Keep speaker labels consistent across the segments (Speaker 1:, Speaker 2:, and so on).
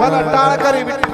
Speaker 1: विठ्ठल टाळ करी विठ्ठल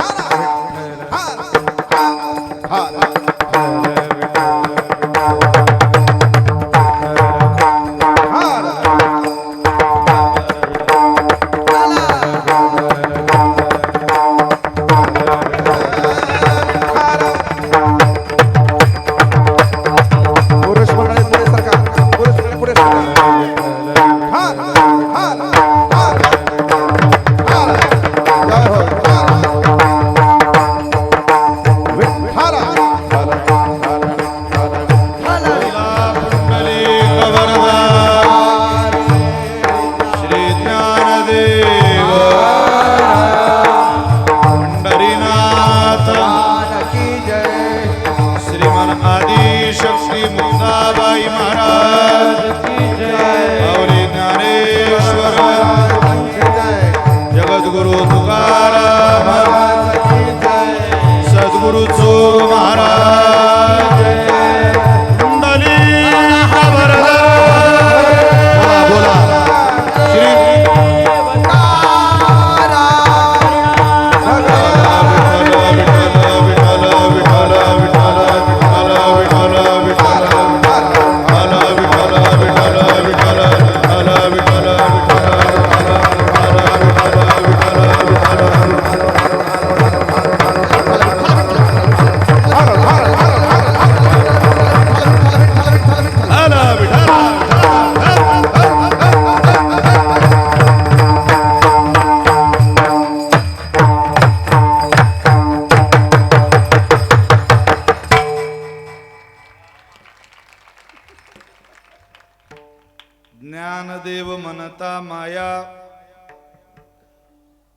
Speaker 1: ज्ञानदेव म्हणता माया,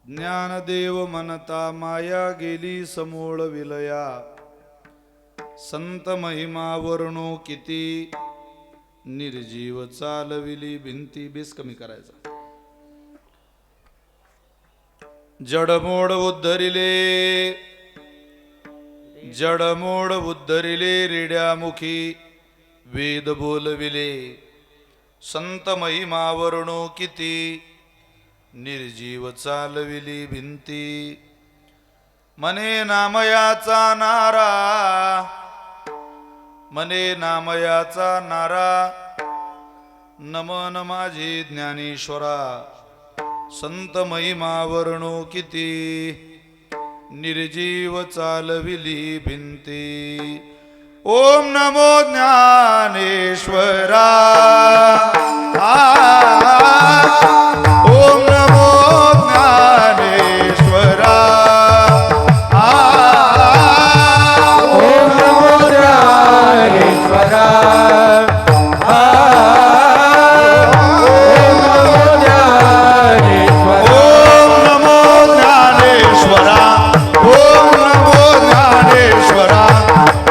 Speaker 1: ज्ञानदेव म्हणता माया गेली समूळ विलया, संत महिमा वर्णो किती निर्जीव चालविली भिंती. बेस कमी करायचा. जडमोड उद्धरिले, जडमोड उद्धरिले रेड्यामुखी वेद बोलविले, संत महिमा वर्णो किती निर्जीव चालविली भिंती. मने नामयाचा नारा, मने नामयाचा नारा, नमन माझे ज्ञानेश्वरा, संत महिमा वर्णो किती निर्जीव चालविली भिंती. ओम नमो ज्ञानेश्वरा, ओम नमो ज्ञानेश्वरा,
Speaker 2: ओम नमो ज्ञानेश्वरा,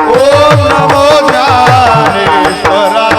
Speaker 1: ओम नमो ज्ञानेश्वरा.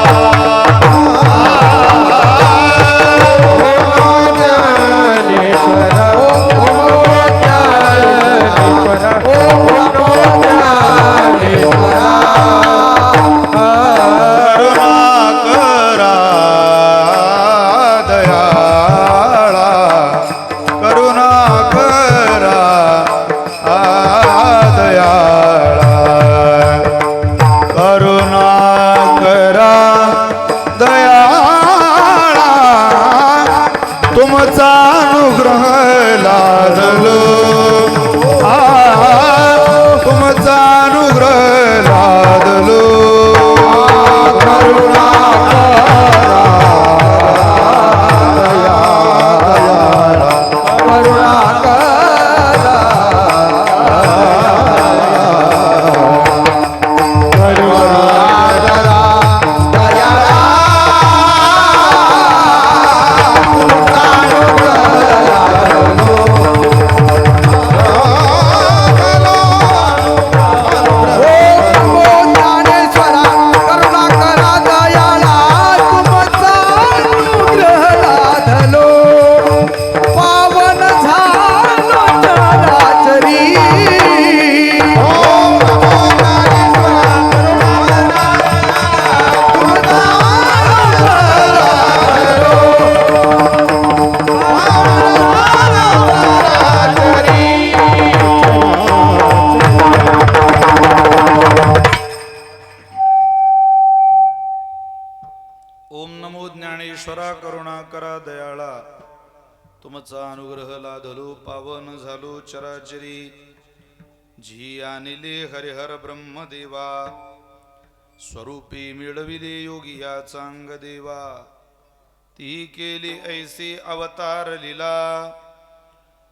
Speaker 1: नमो ज्ञानेश्वरा करुणाकरा दयाळा तुमचा अनुग्रह लाधलो पावन झालो चराचरी जी आणले हरिहर ब्रह्मदेवा स्वरूपी मिळविले योगी या चांग देवा ती केली ऐसी अवतार लीला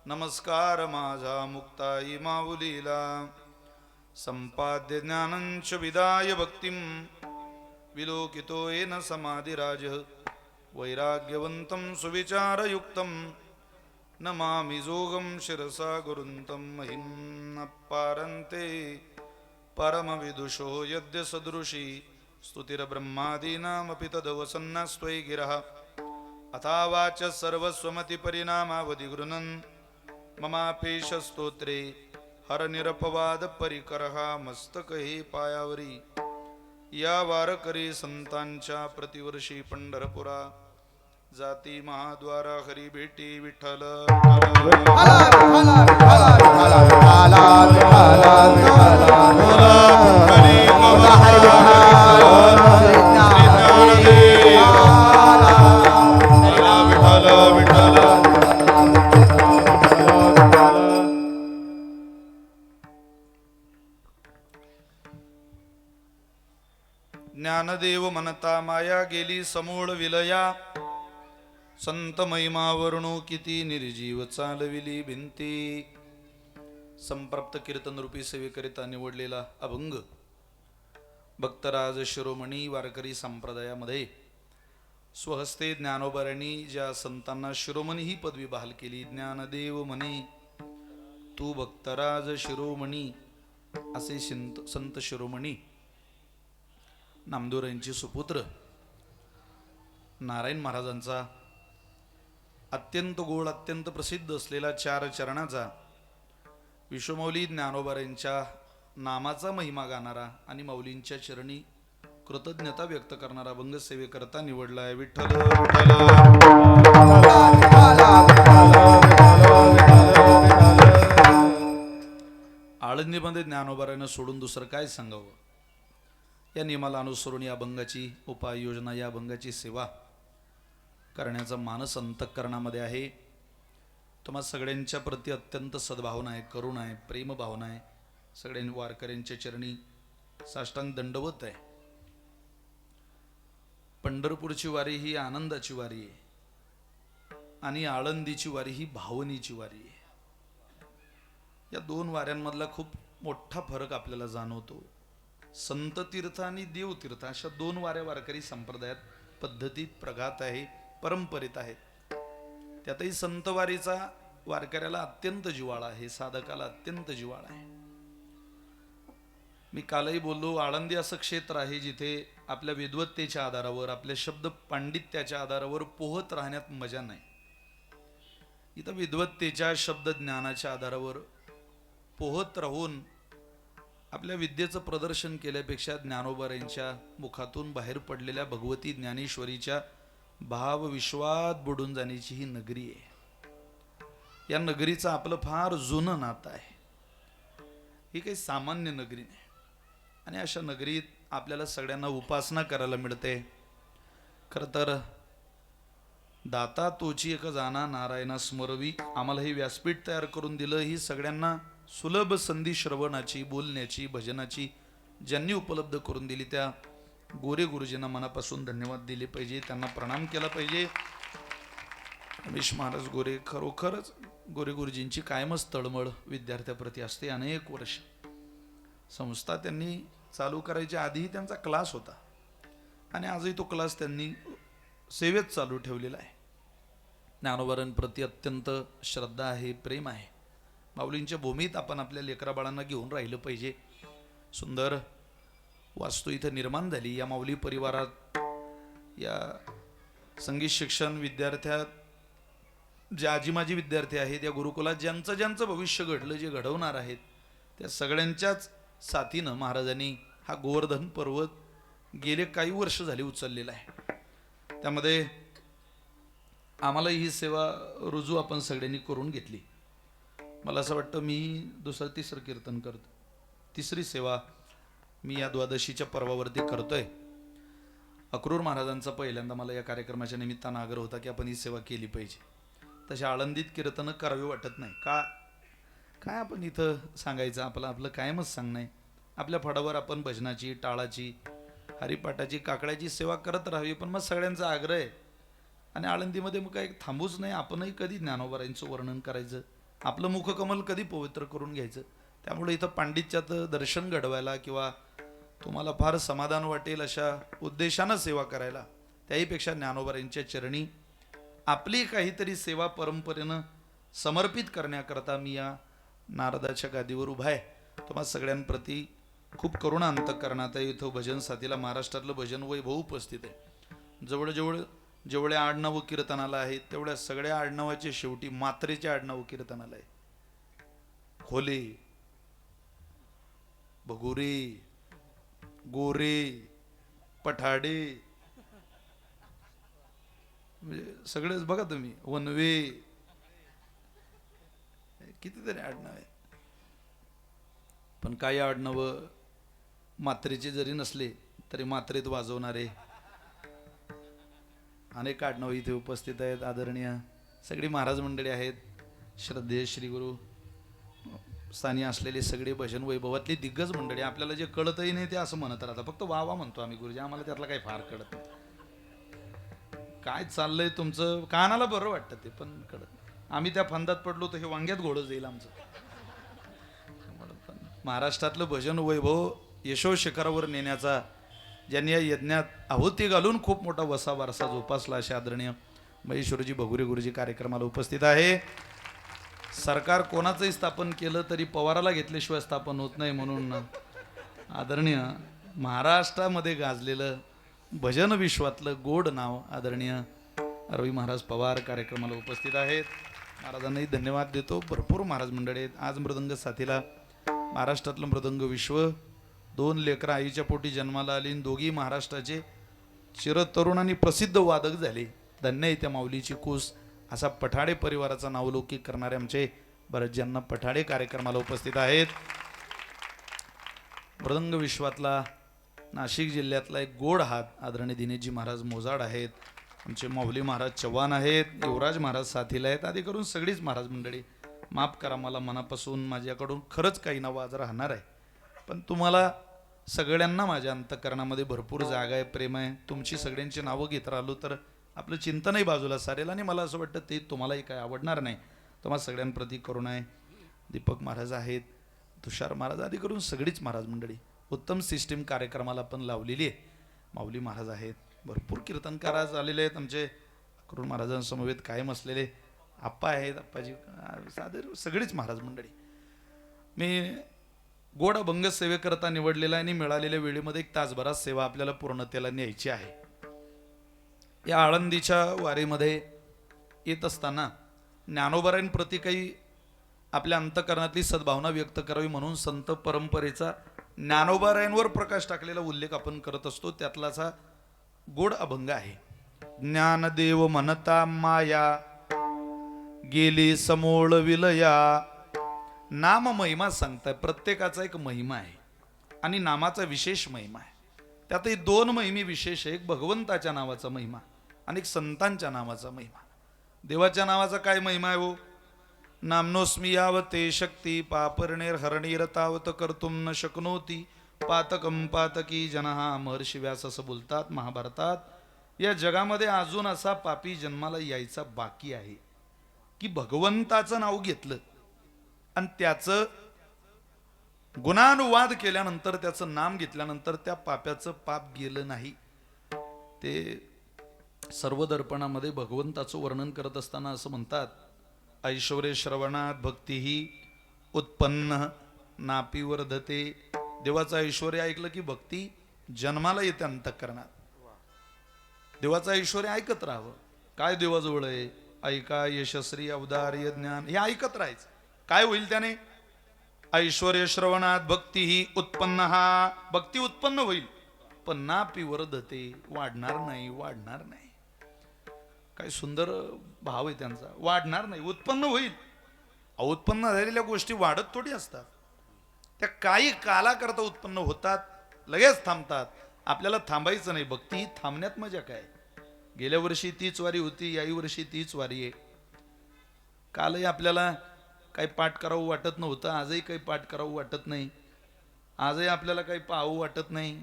Speaker 1: नमस्कार माझा मुक्ताई माऊलीला संपाद्य ज्ञानंच विदाय भक्तिं विलोकितो येन समाधिराज वैराग्यवंतं सुविचारयुक्तं नमामि जोगं शिरसा गुरुन्तं महिं पारन्ते परमविदुषो यद्य सदृशी स्तुतिर्ब्रह्मादीनामपि तदवसन्नस्त्वयि गिरः अथावाच सर्वस्वमतिपरिणामावधि गृह्णन् ममापेश स्तोत्रे हर निरपवाद परिकरः मस्तकहि पायावरी या वारकरी संतांच्या प्रतिवर्षी पंढरपुरा जाती महाद्वारा हरी भेटी विठ्ठल ज्ञानदेव म्हणता माया गेली समूळ विलया संत महिमावरणू किती निर्जीव चालविली भिंती संप्राप्त कीर्तन रूपी सेवेकरिता निवडलेला अभंग भक्तराज शिरोमणी वारकरी संप्रदायामध्ये स्वहस्ते ज्ञानोबारांनी ज्या संतांना शिरोमणी ही पदवी बहाल केली ज्ञानदेव म्हणे तू भक्तराज शिरोमणी असे संत शिरोमणी नामदेव यांचे सुपुत्र नारायण महाराजांचा अत्यंत गोड अत्यंत प्रसिद्ध असलेला 4 चरणाचा विश्वमौली ज्ञानोबा यांच्या नामाचा महिमा गाणारा आणि मौलींच्या चरणी कृतज्ञता व्यक्त करणारा अभंग सेवेकरता निवडला आहे विठ्ठल आळंदीमध्ये ज्ञानोबारानं सोडून दुसरं काय सांगावं या नियमाला अनुसरून या अभंगाची उपाययोजना या अभंगाची सेवा करण्याचा मानस अंतःकरणामध्ये आहे. तुम्हा सगळ्यांच्या प्रती अत्यंत सद्भावना आहे, करुणा आहे, प्रेम भावना आहे. सगळ्यांनी वारकऱ्यांच्या चरणी साष्टांग दंडवत आहे. पंढरपूरची वारी ही आनंदाची वारी आहे आणि आळंदीची वारी ही भावनेची वारी आहे. या 2 वाऱ्यांमधला खूप मोठा फरक आपल्याला जाणवतो. संत तीर्थ आणि देव तीर्थ अशा 2 वाऱ्या वारकरी संप्रदायात पद्धतीत प्रघात आहे, परंपरेत आहेत. त्यातही संतवारीचा वारकऱ्याला अत्यंत जिव्हाळा आहे, साधकाला अत्यंत जिव्हाळा आहे. मी कालही बोललो, आळंदी असं क्षेत्र आहे जिथे आपल्या विद्वत्तेच्या आधारावर आपल्या शब्द पांडित्याच्या आधारावर पोहत राहण्यात मजा नाही. इथं विद्वत्तेच्या शब्द ज्ञानाच्या आधारावर पोहत राहून आपल्या विद्येचं प्रदर्शन केल्यापेक्षा ज्ञानोबारांच्या मुखातून बाहेर पडलेल्या भगवती ज्ञानेश्वरीच्या भाव विश्वात बुडून जाण्याची ही नगरी आहे. या नगरीचं आपलं फार जुनं नातं आहे. ही काही सामान्य नगरी नाही आणि अशा नगरीत आपल्याला सगळ्यांना उपासना करायला मिळते. खरं तर दाता तोची एक जाणा नारायणा स्मरवी आम्हाला हे व्यासपीठ तयार करून दिलं. ही सगळ्यांना सुलभ संधी श्रवणाची, बोलण्याची, भजनाची ज्यांनी उपलब्ध करून दिली त्या गोरे गुरुजींना मनापासून धन्यवाद दिले पाहिजे, त्यांना प्रणाम केला पाहिजे. रमेश महाराज गोरे खरोखरच गोरे गुरुजींची कायमच तळमळ विद्यार्थ्याप्रती असते. अनेक वर्ष संस्था त्यांनी चालू करायच्या आधीही त्यांचा क्लास होता आणि आजही तो क्लास त्यांनी सेवेत चालू ठेवलेला आहे. ज्ञानोबारांप्रती अत्यंत श्रद्धा आहे, प्रेम आहे. माऊलींच्या भूमीत आपण आपल्या लेकरा बाळांना घेऊन राहिलं पाहिजे. सुंदर वास्तू इथं निर्माण झाली. या माऊली परिवारात या संगीत शिक्षण विद्यार्थ्यात जे आजीमाजी विद्यार्थी आहेत, या गुरुकुलात ज्यांचं ज्यांचं भविष्य घडलं, जे घडवणार आहेत, त्या सगळ्यांच्याच साथीनं महाराजांनी हा गोवर्धन पर्वत गेले काही वर्ष झाली उचललेला आहे. त्यामध्ये आम्हाला ही सेवा रुजू आपण सगळ्यांनी करून घेतली. मला असं वाटतं मी 2-3 कीर्तन करतो, 3री सेवा मी या द्वादशीच्या पर्वावरती करतोय. अक्रूर महाराजांचा पहिल्यांदा मला या कार्यक्रमाच्या निमित्तानं आग्रह होता की आपण ही सेवा केली पाहिजे. तशी आळंदीत कीर्तनं करावी वाटत नाही का? काय आपण इथं सांगायचं, आपलं कायमच सांगणं आहे. आपल्या फडावर आपण भजनाची, टाळाची, हरिपाठाची, काकड्याची सेवा करत राहावी. पण मग सगळ्यांचा आग्रह आहे आणि आळंदीमध्ये मग काही थांबूच नाही. आपणही कधी ज्ञानोबारांचं वर्णन करायचं, आपलं मुखकमल कधी पवित्र करून घ्यायचं. त्यामुळे इथं पांडित्यात दर्शन घडवायला किंवा तुम्हाला फार समाधान वाटेल अशा उद्देशानं सेवा करायला, त्याहीपेक्षा ज्ञानोबारांच्या चरणी आपली काहीतरी सेवा परंपरेनं समर्पित करण्याकरता मी या नारदाच्या गादीवर उभा आहे. तुम्हा सगळ्यांप्रती खूप करुणा अंतःकरणात आहे. इथं भजन साथीला महाराष्ट्रातलं भजन वैभव उपस्थित आहे. जेवढे आडनाव कीर्तनाला आहेत तेवढ्या सगळ्या आडनावाचे शेवटी मात्रेचे आडनाव कीर्तनाला आहे. खोले, बगुरे, गोरे, पठाडे, म्हणजे सगळेच बघा तुम्ही, वनवे, कितीतरी आडनाव आहे. पण काही आडनाव मात्रेचे जरी नसले तरी मात्रेत वाजवणारे अनेक आडनाव इथे उपस्थित आहेत. आदरणीय सगळी महाराज मंडळी आहेत. श्रद्धेय श्री गुरु स्थानी असलेले सगळे भजन वैभवातली दिग्गज मंडळी. आपल्याला जे कळतही नाही ते असं म्हणत राहतात, फक्त वा वा म्हणतो आम्ही गुरुजी, आम्हाला त्यातला काही फार कळत नाही. काय चाललंय तुमचं कानाला बरं वाटतं ते, पण कळत नाही. आम्ही त्या फंदात पडलो तर हे वांग्यात घोडं जाईल आमचं. महाराष्ट्रातलं भजन वैभव यशो शिखरावर नेण्याचा ज्यांनी या यज्ञात आहुती घालून खूप मोठा वसा वारसा जोपासला असे आदरणीय महेश्वरजी भगुरे गुरुजी कार्यक्रमाला उपस्थित आहे. सरकार कोणाचंही स्थापन केलं तरी पवाराला घेतल्याशिवाय स्थापन होत नाही. म्हणून आदरणीय महाराष्ट्रामध्ये गाजलेलं भजन विश्वातलं गोड नाव आदरणीय रवी महाराज पवार कार्यक्रमाला उपस्थित आहेत. महाराजांनाही धन्यवाद देतो. भरपूर महाराज मंडळी आहेत. आज मृदंग साथीला महाराष्ट्रातलं मृदंग विश्व, 2 लेकरं आईच्या पोटी जन्माला आली, दोघी महाराष्ट्राचे चिरतरुण आणि प्रसिद्ध वादक झाले. धन्य आहे त्या माऊलीची कूस. असा पठाडे परिवाराचा नावलौकिक करणारे आमचे बरेचजण पठाडे कार्यक्रमाला उपस्थित आहेत. मृदंग विश्वातला नाशिक जिल्ह्यातला एक गोड हात आदरणीय दिनेशजी महाराज मोजाड आहेत. आमचे माऊली महाराज चव्हाण आहेत. युवराज महाराज साथीला आहेत. आधी करून सगळीच महाराज मंडळी माफ करा, मला मनापासून माझ्याकडून खरंच काही नावं आज राहणार आहे. पण तुम्हाला सगळ्यांना माझ्या अंतःकरणामध्ये भरपूर जागा आहे, प्रेम आहे. तुमची सगळ्यांची नावं घेत राहिलो तर आपलं चिंतनही बाजूला सारेल आणि मला असं वाटतं ते तुम्हालाही काय आवडणार नाही. तुम्हाला सगळ्यांप्रती करुणा आहे. दीपक महाराज आहेत, तुषार महाराज, आधी करून सगळीच महाराज मंडळी उत्तम सिस्टीम कार्यक्रमाला आपण लावलेली आहे. माऊली महाराज आहेत, भरपूर कीर्तनकार आज आलेले आहेत. आमचे अक्रूर महाराजांसमवेत कायम असलेले आप्पा आहेत, आप्पाजी सादर सगळीच महाराज मंडळी. मी गोड अभंग सेवेकरता निवडलेला आणि मिळालेल्या वेळेमध्ये 1 तासभरात सेवा आपल्याला पूर्णतेला न्यायची आहे. या आळंदीच्या वारीमध्ये येत असताना ज्ञानोबारांप्रती काही आपल्या अंतःकरणातली सद्भावना व्यक्त करावी म्हणून संत परंपरेचा ज्ञानोबारायांवर प्रकाश टाकलेला उल्लेख आपण करत असतो. त्यातलाच हा गोड अभंग आहे. ज्ञानदेव म्हणता माया गेली समोळ विलया. नाम महिमा सांगताय. प्रत्येकाचा एक महिमा आहे आणि नामाचा विशेष महिमा आहे. त्यातही 2 महिमी विशेष आहे. एक भगवंताच्या नावाचा महिमा आणि एक संतांच्या नावाचा महिमा. देवाच्या नावाचा काय महिमा आहे हो? नामनोस्मी यावते शक्ती पापर्णेर हरणीर तावत कर्तुम न शक्नोती पातकम पातकी जनहा. महर्षी व्यास असं बोलतात महाभारतात. या जगामध्ये अजून असा पापी जन्माला यायचा बाकी आहे की भगवंताचं नाव घेतलं आणि त्याचं गुणानुवाद केल्यानंतर, त्याचं नाम घेतल्यानंतर त्या पाप्याचं पाप गेलं नाही. ते सर्व दर्पणामध्ये भगवंताचं वर्णन करत असताना असं म्हणतात, ऐश्वर्य श्रवणात भक्तीही उत्पन्न नापी वर्धते. देवाचं ऐश्वर्य ऐकलं की भक्ती जन्माला येते अंतःकरणात. देवाचं ऐश्वर्य ऐकत राहावं. काय देवाजवळ आहे? ऐका यशस्वी अवदार्य ज्ञान. हे ऐकत राहायचं. काय होईल त्याने? ऐश्वर्य श्रवणात भक्तीही उत्पन्न. हा भक्ती उत्पन्न होईल पण नापी वर्धते, वाढणार नाही, वाढणार नाही. काय सुंदर भाव आहे त्यांचा. वाढणार नाही, उत्पन्न होईल. उत्पन्न झालेल्या गोष्टी वाढत थोडी असतात. त्या काही कालाकरता उत्पन्न होतात, लगेच थांबतात आपल्याला थांबायचं नाही. भक्ती ही थांबण्यात मजा काय. गेल्या वर्षी तीच वारी होती, याही वर्षी तीच वारी आहे. कालही आपल्याला काही पाठ करावं वाटत नव्हतं, आजही काही पाठ करावं वाटत नाही. आजही आपल्याला काही पाहावं वाटत नाही.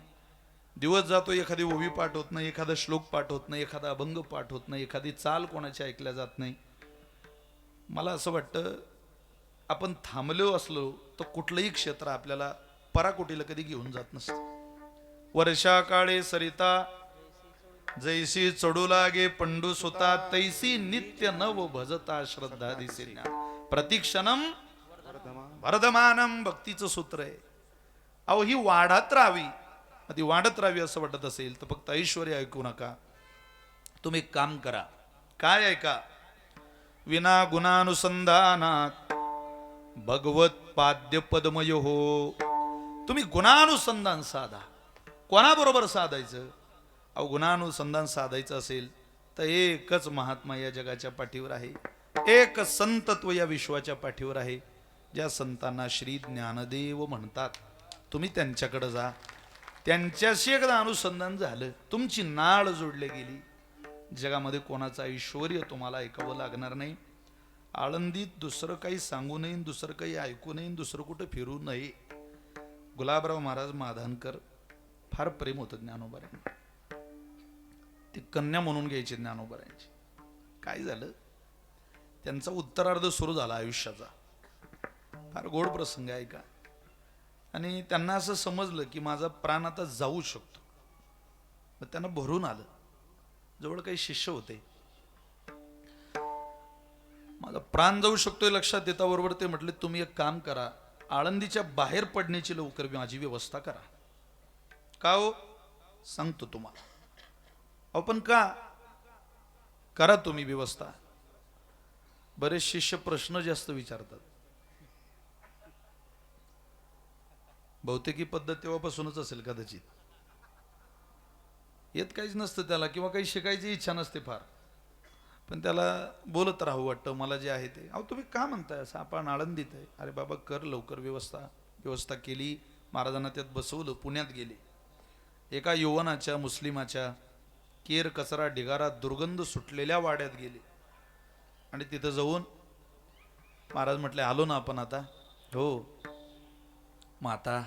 Speaker 1: दिवस जातो, एखादी ओवी पाठ होत नाही, एखादा श्लोक पाठ होत नाही, एखादा अभंग पाठ होत नाही, एखादी चाल कोणाची ऐकल्या जात नाही. मला असं वाटतं आपण थांबलो असलो तर कुठलंही क्षेत्र आपल्याला पराकोटीला कधी घेऊन जात नसतं. वर्षा काळे सरिता जैसी चढू लागे पंडू सुता, तैसी नित्य नव भजता श्रद्धा दिसे प्रतिक्षणम वर्धमानम. भक्तीचं सूत्र आहे. अहो ही वाढत राहावी. ती वाढत राहावी असं वाटत असेल तर फक्त ऐश्वर्य ऐकू नका. तुम्ही एक काम करा. काय ऐका. विना गुणानुसंधानात भगवत पाद्य पद्मय हो. तुम्ही गुणानुसंधान साधा. कोणाबरोबर साधायचं. अहो गुणानुसंधान साधायचं असेल तर एकच महात्मा या जगाच्या पाठीवर आहे. एक संतत्व या विश्वाच्या पाठीवर आहे. ज्या संतांना श्री ज्ञानदेव म्हणतात. तुम्ही त्यांच्याकडे जा. त्यांच्याशी एकदा अनुसंधान झालं, तुमची नाळ जोडली गेली, जगामध्ये कोणाचं ऐश्वर्य तुम्हाला ऐकावं लागणार नाही. आळंदीत दुसरं काही सांगू नये, दुसरं काही ऐकू नये, दुसरं कुठं फिरू नये. गुलाबराव महाराज माधानकर फार प्रेम होतं ज्ञानोबाऱ्यांना. ती कन्या म्हणून घ्यायची ज्ञानोबाऱ्यांची. काय झालं, त्यांचा उत्तरार्ध सुरू झाला आयुष्याचा. फार गोड प्रसंग आहे का. आणि त्यांना असं समजलं की माझा प्राण आता जाऊ शकतो. मग त्यांना भरून आलं. जवळ काही शिष्य होते. माझा प्राण जाऊ शकतोय लक्षात येताबरोबर ते म्हटले तुम्ही एक काम करा, आळंदीच्या बाहेर पडण्याची लवकर माझी व्यवस्था करा. का हो सांगतो तुम्हाला. अहो पण का करा तुम्ही व्यवस्था. बरेच शिष्य प्रश्न जास्त विचारतात. बहुतेकी पद्धत तेव्हापासूनच असेल कदाचित. येत काहीच नसतं त्याला किंवा काही शिकायची इच्छा नसते फार, पण त्याला बोलत राहू वाटतं मला जे आहे ते. अहो तुम्ही का म्हणताय असं, आपण आळंदीत आहे. अरे बाबा कर लवकर व्यवस्था केली. महाराजांना त्यात बसवलं. पुण्यात गेले. एका यौवनाच्या मुस्लिमाच्या केर कचरा ढिगारा दुर्गंध सुटलेल्या वाड्यात गेले आणि तिथं जाऊन महाराज म्हटले आलो ना आपण आता. हो मग आता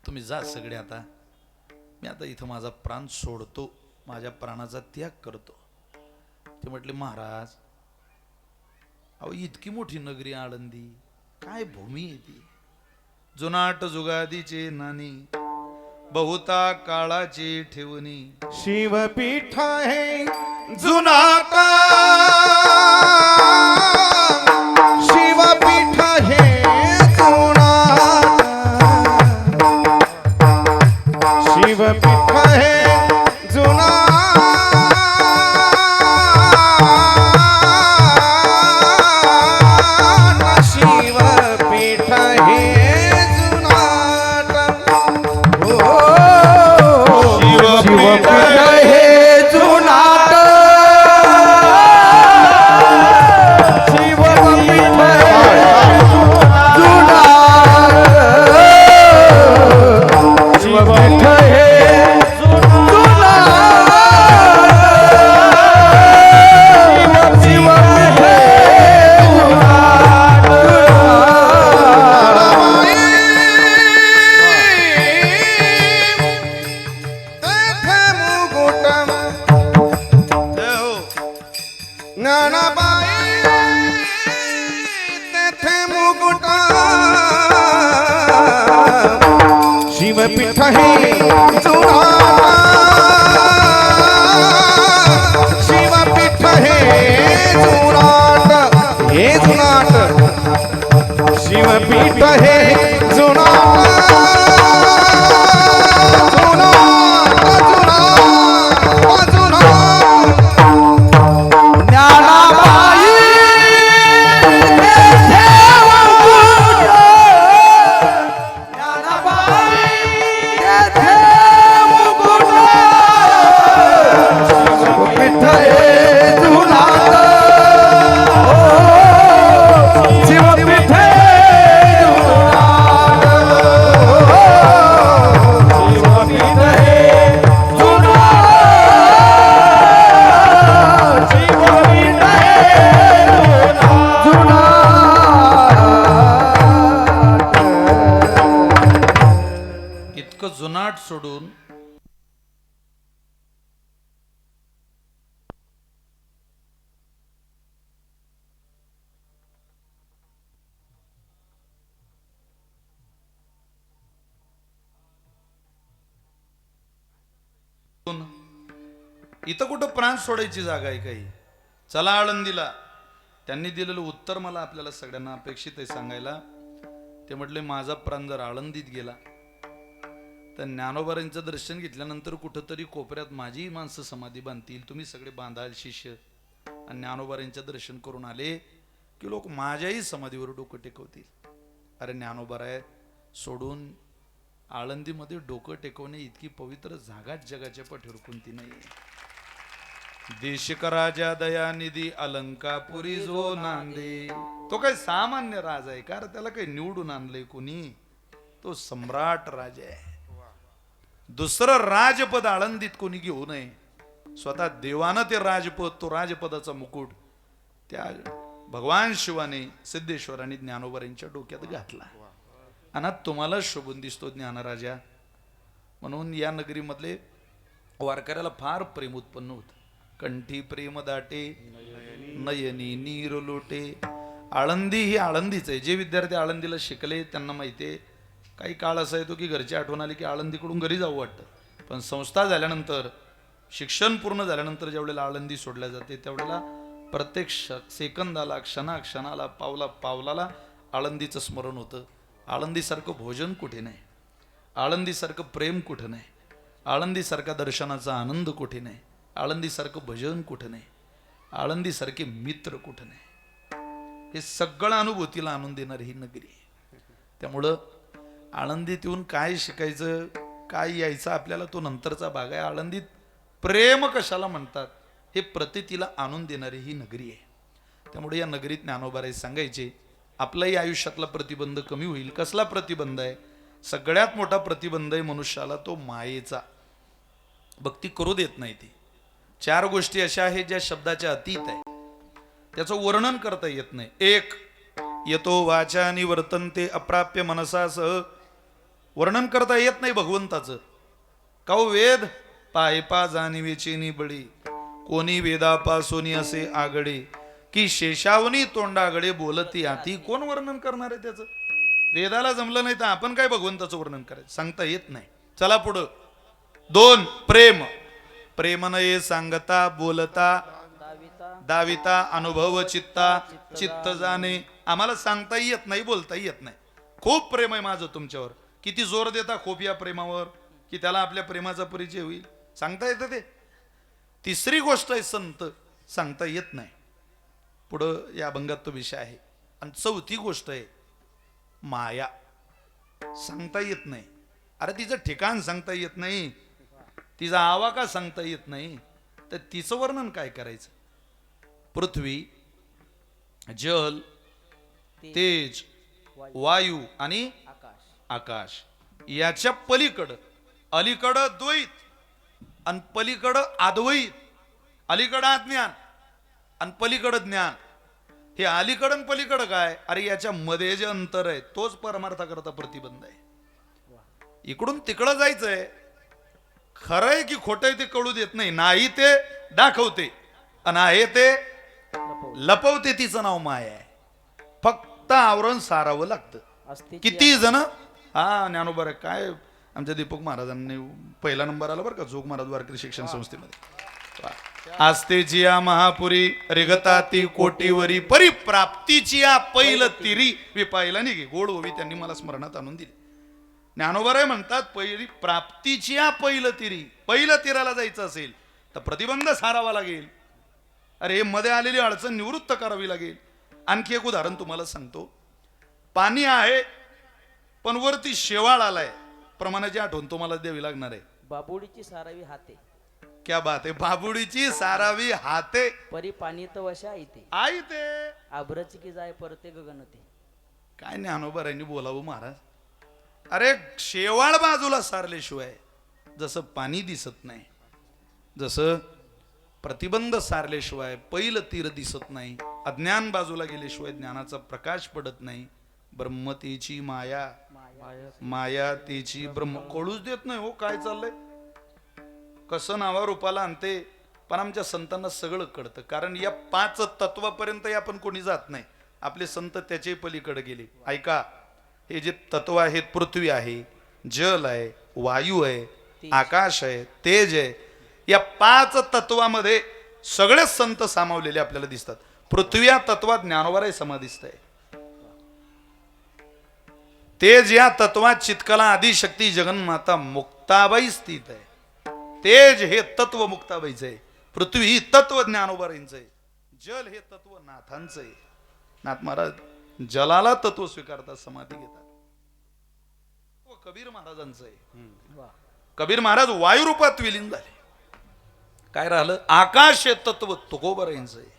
Speaker 1: तुम्ही जा सगळे. आता मी आता इथं माझा प्राण सोडतो, माझ्या प्राणाचा त्याग करतो. ते म्हटले महाराज अहो इतकी मोठी नगरी आळंदी, काय भूमी आहे ती. जुनाट जुगादीचे नानी, बहुता काळाची ठेवणी.
Speaker 2: शिवपीठ आहे जुनाट, शिवपीठ हे जुनाट, शिवपीठ हे जुनाट, शिवपीठ हे जुनाट. हो शिवपीठ हे जुनाट, शिवपीठ हे जुनाट, शिवपीठ हे शिवपीठ हे जुनाट, शिवपीठ हे जुनाट, हे जुनाट, शिवपीठ हे जुनाट, जुनाट, जुनाट, जुनाट. ज्ञानाबाई शिवपीठ हे जुनाट.
Speaker 1: इथून इथं कुठं प्राण सोडायची जागा आहे काही. चला आळंदीला. त्यांनी दिलेलं उत्तर मला आपल्याला सगळ्यांना अपेक्षित आहे सांगायला. ते म्हटले माझा प्राण जर आळंदीत गेला तर ज्ञानोबारांचं दर्शन घेतल्यानंतर कुठंतरी कोपऱ्यात माझी माणसं समाधी बांधतील, तुम्ही सगळे बांधाल शिष्य. आणि ज्ञानोबारांचं दर्शन करून आले की लोक माझ्याही समाधीवर डोकं टेकवतील. अरे ज्ञानोबाराय सोडून आळंदीमध्ये डोकं टेकवणे इतकी पवित्र जागा जगाच्या पाठीवर कोणती नाही. देशिक राजा दयानिधी अलंकापुरी जो नांदे. तो काही सामान्य राजा आहे का? त्याला काही निवडून आणलंय कोणी? तो सम्राट राजा आहे. दुसरं राजपद आळंदीत कोणी घेऊ नये. स्वतः देवानं ते राजपद, तो राजपदाचा मुकुट त्या भगवान शिवाने सिद्धेश्वराने ज्ञानोबारांच्या डोक्यात घातला. आणि तुम्हाला शोभून दिसतो ज्ञानराजा. म्हणून या नगरीमधले वारकऱ्याला फार प्रेम उत्पन्न होत. कंठी प्रेम दाटे नयनी नीर लोटे. आळंदी ही आळंदीच आहे. जे विद्यार्थी आळंदीला शिकले त्यांना माहिती आहे. काही काळ असा येतो की घरची आठवण आली की आळंदीकडून घरी जाऊ वाटतं. पण संस्था झाल्यानंतर, शिक्षण पूर्ण झाल्यानंतर ज्यावेळेला आळंदी सोडल्या जाते त्यावेळेला प्रत्येक सेकंदाला, क्षणाला, पावलाला आळंदीचं स्मरण होतं. आळंदीसारखं भोजन कुठे नाही, आळंदीसारखं प्रेम कुठं नाही, आळंदीसारखा दर्शनाचा आनंद कुठे नाही, आळंदीसारखं भजन कुठं नाही, आळंदीसारखे मित्र कुठं नाही. हे सगळं अनुभूतीला आणून देणारी ही नगरी आहे. त्यामुळं आळंदीत येऊन काय शिकायचं, काय यायचं आपल्याला तो नंतरचा भाग आहे. आळंदीत प्रेम कशाला म्हणतात हे प्रतीतीला आणून देणारी ही नगरी आहे. त्यामुळे या नगरीत ज्ञानोबाराय सांगायचे आपल्याही आयुष्यातला प्रतिबंध कमी होईल. कसला प्रतिबंध आहे? सगळ्यात मोठा प्रतिबंध आहे मनुष्याला तो मायेचा. भक्ती करू देत नाही. ती 4 गोष्टी अशा आहेत ज्या शब्दाच्या अतीत आहे, त्याचं वर्णन करता येत नाही. 1 येतो वाचा निवर्तन्ते अप्राप्य मनसासह. वर्णन करता येत नाही भगवंताचं. काऊ वेद पायपा जाणीवेची निबडी कोणी वेदापासोनी असे आगडे की शेषावनी तोंडागडे बोलती आती. कोण वर्णन करणार आहे त्याचं? वेदाला जमलं नाही तर आपण काय भगवंताचं वर्णन करायचं? सांगता येत नाही. चला पुढं. 2 प्रेम. प्रेम नये सांगता बोलता दाविता अनुभव चित्ता चित्त जाणे. आम्हाला सांगता येत नाही, बोलता येत नाही. खूप प्रेम आहे माझं तुमच्यावर. किती जोर देता खूप या प्रेमावर की त्याला आपल्या प्रेमाचा परिचय होईल. सांगता येतं ते. 3री गोष्ट आहे संत. सांगता येत नाही. पुढं या अभंगात तो विषय आहे. आणि 4थी गोष्ट आहे माया. सांगता येत नाही. अरे तिचं ठिकाण सांगता येत नाही, तिचा आवाका सांगता येत नाही, तर तिचं वर्णन काय करायचं? पृथ्वी, जल, तेज, वायू आणि आकाश याच्या पलीकडं, अलीकडं द्वैत आणि पलीकडं अद्वैत. अलीकडं अज्ञान आणि पलीकडं ज्ञान. हे अलीकडं आणि पलीकडं काय? अरे याच्या मध्ये जे अंतर आहे तोच परमार्थाकरता प्रतिबंध आहे. इकडून तिकडं जायचंय. खरंय की खोटंय ते कळू देत नाही. नाही ते दाखवते आणि आहे ते लपवते. तिचं नाव माया आहे. फक्त आवरण सारावं लागतं. किती जण ज्ञानोबा काय आमच्या दीपक महाराजांनी पहिला नंबर आला बरं का जोग महाराज वारकरी शिक्षण संस्थेमध्ये. आस्ते जिया महापुरी रिगता ती कोटीवरी परिप्राप्तीची पैल तिरी विपायला निघे. गोड ओवी त्यांनी मला स्मरणात आणून दिली. ज्ञानोबा म्हणतात पहिली प्राप्तीची पैल तिरी. पहिलं तीराला जायचं असेल तर प्रतिबंध सारावा लागेल. अरे हे मध्ये आलेली अडचण निवृत्त करावी लागेल. आणखी एक उदाहरण तुम्हाला सांगतो. पाणी आहे पण वरती शेवाळ आलाय. प्रमाणाची आठवण तुम्हाला द्यावी लागणार आहे.
Speaker 3: बाबुडीची सारावी हाते.
Speaker 1: क्या बात आहे. बाबुडीची सारावी हाते
Speaker 3: परी पाणी तर वशा येते
Speaker 1: आई ते
Speaker 3: आभ्रची की जाय परते गगनते.
Speaker 1: काय ज्ञानोबारांनी बोलावं महाराज. अरे शेवाळ बाजूला सारल्याशिवाय जसं पाणी दिसत नाही, जसं प्रतिबंध सारल्याशिवाय पैल तीर दिसत नाही, अज्ञान बाजूला गेल्याशिवाय ज्ञानाचा प्रकाश पडत नाही. ब्रह्मतेची माया, माया तेची ब्रह्म. कळूच देत नाही हो काय चाललंय. कसं नावा रूपाला आणते. पण आमच्या संतांना सगळं कळतं. कारण या 5 तत्वापर्यंत आपण कोणी जात नाही. आपले संत त्याचे पलीकडे गेले. ऐका, हे जे तत्व आहेत, पृथ्वी आहे, जल आहे, वायू आहे, आकाश आहे, तेज आहे, या 5 तत्वामध्ये सगळेच संत सामावलेले आपल्याला दिसतात. पृथ्वी या तत्वात ज्ञानोबाराय समाधिस्थ आहे. तेज या तत्वात चितकला आदिशक्ती जगन्माता मुक्ताबाई स्थित आहे. तेज हे तत्व मुक्ताबाईचं आहे. पृथ्वी ही तत्व ज्ञानोबाराईंचं आहे. जल हे तत्व नाथांचं आहे. नाथ महाराज जलाला तत्व स्वीकारतात, समाधी घेतात. कबीर महाराजांचं आहे. कबीर महाराज वायू रूपात विलीन झाले. काय राहिलं? आकाश हे तत्व तुकोबाराईंचं आहे.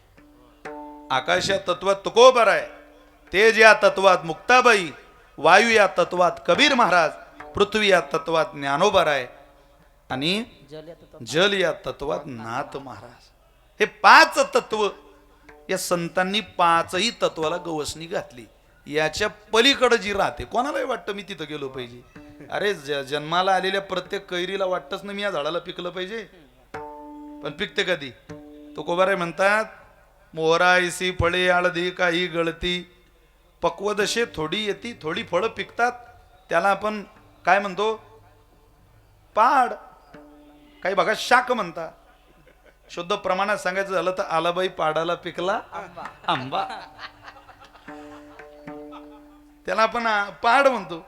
Speaker 1: आकाश या तत्वात तुकोबर आहे. तेज या तत्वात मुक्ताबाई, वायू या तत्वात कबीर महाराज, पृथ्वी या तत्वात ज्ञानोबा आहे आणि जल या तत्वात नाथ महाराज. हे 5 तत्व या संतांनी 5ही तत्वाला गवसणी घातली. याच्या पलीकडे जी राहते, कोणालाही वाटतं मी तिथं गेलो पाहिजे. अरे जन्माला आलेल्या प्रत्येक कैरीला वाटतच ना मी या झाडाला पिकलं पाहिजे. पण पिकते कधी? तुकोबाराय म्हणतात, मोहरायसी फळे आळधी काही गळती, पक्वदशे थोडी येती, थोडी फळं पिकतात, त्याला आपण काय म्हणतो? पाड. काही बघा शाक म्हणता. शुद्ध प्रमाणात सांगायचं झालं तर आलाबाई पाडाला पिकला आंबा, त्याला आपण पाड म्हणतो.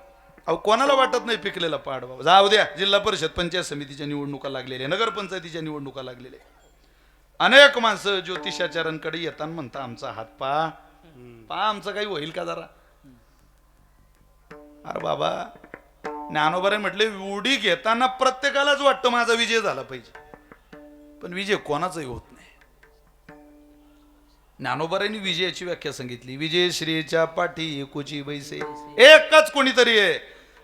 Speaker 1: अहो कोणाला वाटत नाही पिकलेला पाड बाबा. जाऊ द्या, जिल्हा परिषद पंचायत समितीच्या निवडणुका लागलेल्या, नगरपंचायतीच्या निवडणुका लागलेल्या. अनेक माणसं ज्योतिषाचार्यांकडे येताना म्हणता, आमचा हात पा आमचं काही होईल का जरा. अरे बाबा, ज्ञानोबाराय म्हटले, उडी घेताना प्रत्येकालाच वाटतं माझा विजय झाला पाहिजे, पण विजय कोणाचाही होत नाही. ज्ञानोबारायांनी विजयाची व्याख्या सांगितली. विजय श्रीच्या पाठी एकुची बैसे, एकच कोणीतरी आहे.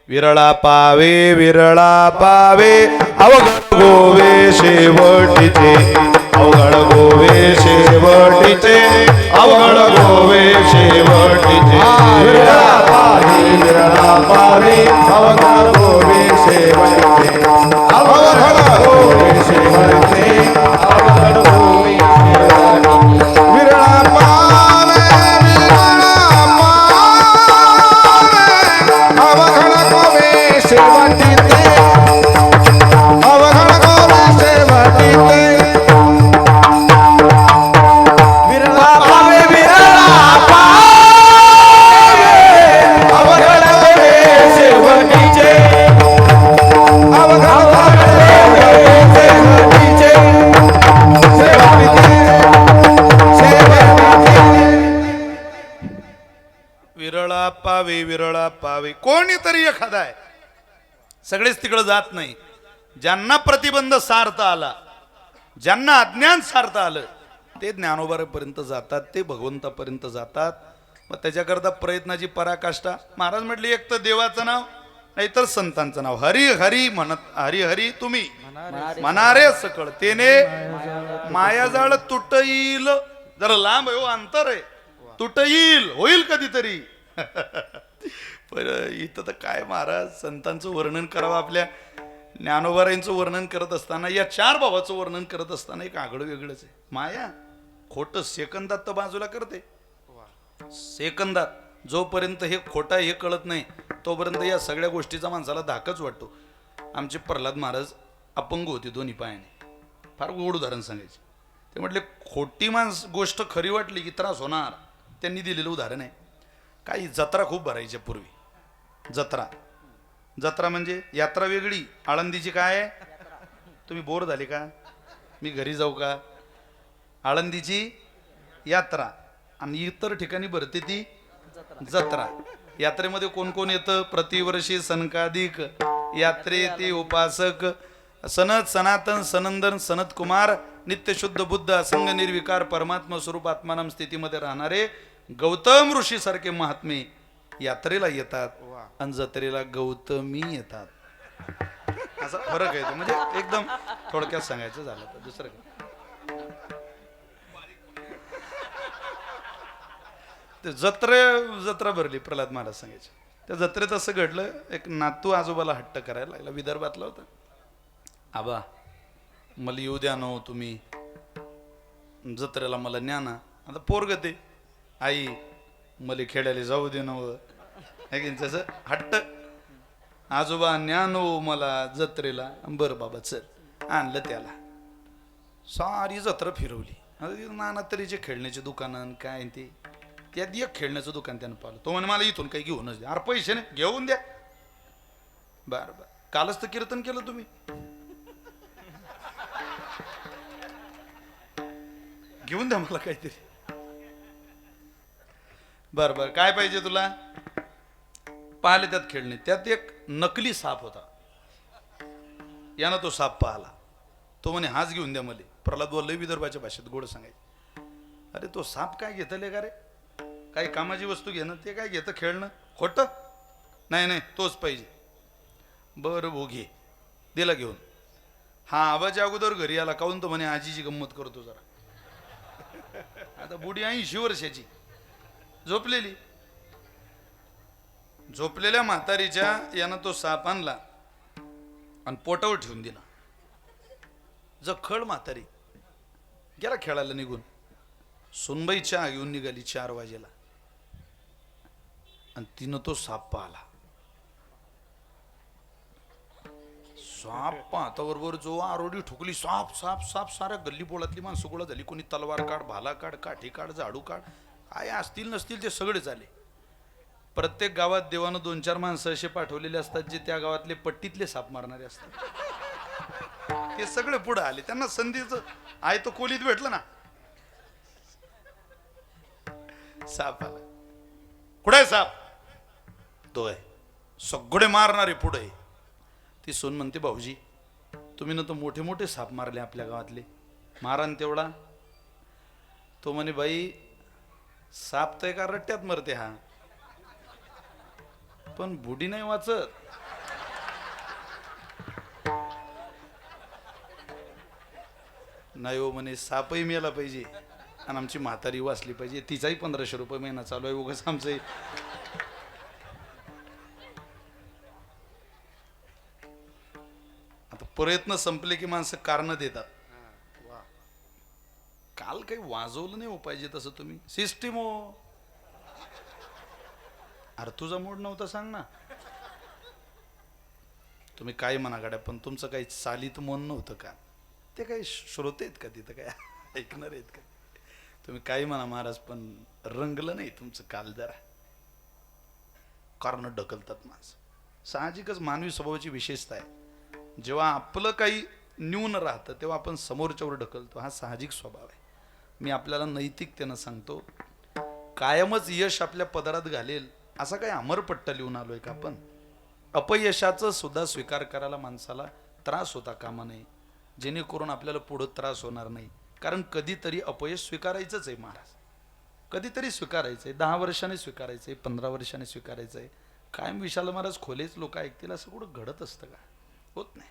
Speaker 1: विरळा पावे अवघड गोवे शेवटीचे, अवघड गोवे शेवटीचे, अवघड गोवे शेवटीचे.
Speaker 2: विरळा पावे अवघड गोवे शेवटीचे, अवघड गोवे शेवटीचे, अवघड गोवे शेवटीचे. विरळा पावे अवघड गोवे शेवटीचे, अवघड गोवे शेवटीचे. विरळा पावे अवघड गोवे शेवटीचे, अवघड गोवे शेवटीचे,
Speaker 1: विरळा पावे कोणीतरी एखादा आहे. सगळेच तिकडे जात नाही. ज्यांना प्रतिबंध सारता आला, ज्यांना अज्ञान सारता आलं, ते ज्ञानोबापर्यंत जातात, ते भगवंतापर्यंत जातात. मग त्याच्याकरता प्रयत्नाची पराकाष्ठा. महाराज म्हटले, एक तर देवाचं नाव, नाहीतर संतांचं नाव. हरी हरी म्हणत, हरी हरी तुम्ही म्हणारे सकळ, तेने मायाजाळ तुटईल. जरा लांब आहे हो, अंतर आहे. तुटईल, होईल कधीतरी. पण इथं तर काय महाराज, संतांचं वर्णन करावं. आपल्या ज्ञानोबारायांचं वर्णन करत असताना, या 4 भावाचं वर्णन करत असताना एक आगळं वेगळंच आहे. माया खोटं सेकंदात तर बाजूला करते. सेकंदात जोपर्यंत हे खोटा हे कळत नाही, तोपर्यंत या सगळ्या गोष्टीचा माणसाला धाकच वाटतो. आमचे प्रल्हाद महाराज अपंग होते दोन्ही पायाने. फार गोड उदाहरण सांगायचे. ते म्हटले, खोटी गोष्ट खरी वाटली की त्रास होणार. त्यांनी दिलेलं उदाहरण आहे. काही जत्रा खूप भरायच्या पूर्वी. जत्रा म्हणजे यात्रा वेगळी. आळंदीची काय आहे? तुम्ही बोर झाले का? मी घरी जाऊ का? आळंदीची यात्रा आणि इतर ठिकाणी भरते ती जत्रा. यात्रेमध्ये कोण कोण येतं? प्रतिवर्षी सनकाधिक यात्रे ते उपासक, सनत सनातन सनंदन सनत कुमार, नित्यशुद्ध बुद्ध असंग निर्विकार परमात्मा स्वरूप आत्मानाम स्थितीमध्ये राहणारे गौतम ऋषी सारखे महात्मे यात्रेला येतात आणि जत्रेला गौतमी येतात. असा फरक आहे तो. म्हणजे एकदम थोडक्यात सांगायचं झालं तर. दुसरं ते जत्रा भरली. प्रल्हाद महाराज सांगायचे, त्या जत्रेत असं घडलं, एक नातू आजोबाला हट्ट करायला लागला. विदर्भातला होता. आबा मला येऊ द्या ना तुम्ही जत्रेला, मला न्या ना. आता पोरग ते, आई मला खेळायला जाऊ दे ना. तसं हट्ट. आजोबा न्या नो मला जत्रेला. बरं बाबा चल. आणलं त्याला. सारी जत्रा फिरवली. आता तिथं नाना तऱ्हेचे खेळण्याचे दुकानं काय ते, त्यात एक खेळण्याचं दुकान त्यानं पाहिलं. तो म्हणे मला इथून काही घेऊनच द्या. अरे पैसे नाही, घेऊन द्या. बर बर, कालच तर कीर्तन केलं तुम्ही, घेऊन द्या मला काहीतरी. बर बर, काय पाहिजे तुला? पाहिले त्यात खेळणे. त्यात एक नकली साप होता. यानं तो साप पाहला. तो म्हणे हाच घेऊन द्या मला. प्रल्हाद बोलले विदर्भाच्या भाषेत गोड सांगायचे. अरे तो साप काय घेतले का रे? काही कामाची वस्तू घेणं, ते काय घेतं खेळणं? खोटं नाही नाही, तोच पाहिजे. बरं भो घे. दिला घेऊन. हा आबाच्या अगोदर घरी आला. काहून? तो म्हणे आजीची गंमत करतो जरा. आता बुढी 80 वर्षाची झोपलेली. झोपलेल्या म्हातारीच्या यानं तो साप आणला आणि पोटावर ठेवून दिला. जखळ म्हातारी गेला खेळायला निघून. सुनबाई चहा घेऊन निघाली 4 वाजेला आणि तिनं तो साप पाहिला. साप पाहता बरोबर जो आरोडी ठोकली, साप साप साप. साऱ्या गल्ली बोळातली माणसं गोळा झाली. कोणी तलवार काढ, भाला काढ, काठी काढ, झाडू काढ, काय असतील नसतील ते सगळे झाले. प्रत्येक गावात देवानं 2-4 माणसं असे पाठवलेले असतात जे त्या गावातले पट्टीतले साप मारणारे असतात. ते सगळे पुढे आले. त्यांना संधीच आहे तो कोलीत भेटलं ना. साप आला. कुठे साप? तो आहे. सगळे मारणारे पुढे. ती सोन म्हणते भाऊजी तुम्ही ना तो मोठे मोठे साप मारले आपल्या गावातले, मारा न तेवढा. तो म्हणे बाई साप तर का रट्ट्यात मरते हा, पण बुडी नाही वाचत. नाही हो म्हणे, सापही मेला पाहिजे आणि आमची म्हातारी वाचली पाहिजे. तिचाही 1500 रुपये महिना चालू आहे. उगाच आमचं आता प्रयत्न संपले की माणसं कारण देतात. काल काही वाजवलं नाही हो पाहिजे तसं. तुम्ही सिस्टीम हो. अरे तुझा मूड नव्हता सांग ना. तुम्ही काय म्हणा गाड्या, पण तुमचं काही चालीत मन नव्हतं का? ते काही श्रोते आहेत का तिथं? काय ऐकणार आहेत का? तुम्ही काही म्हणा महाराज, पण रंगलं नाही तुमचं काल जरा. कारण ढकलतात माणसं. साहजिकच मानवी स्वभावाची विशेषता आहे. जेव्हा आपलं काही न्यून राहतं तेव्हा आपण समोरच्यावर ढकलतो. हा साहजिक स्वभाव आहे. मी आपल्याला नैतिकतेनं सांगतो, कायमच यश आपल्या पदरात घालेल असा काही अमरपट्टा लिहून आलोय का आपण? अपयशाचं सुद्धा स्वीकार करायला माणसाला त्रास होता कामा नये, जेणेकरून आपल्याला पुढं त्रास होणार नाही. कारण कधीतरी अपयश स्वीकारायचंच आहे महाराज. कधीतरी स्वीकारायचंय. 10 वर्षाने स्वीकारायचंय, 15 वर्षाने स्वीकारायचंय. कायम विशाल महाराज खोलेच लोक ऐकतील असं कुठं घडत असतं का? होत नाही.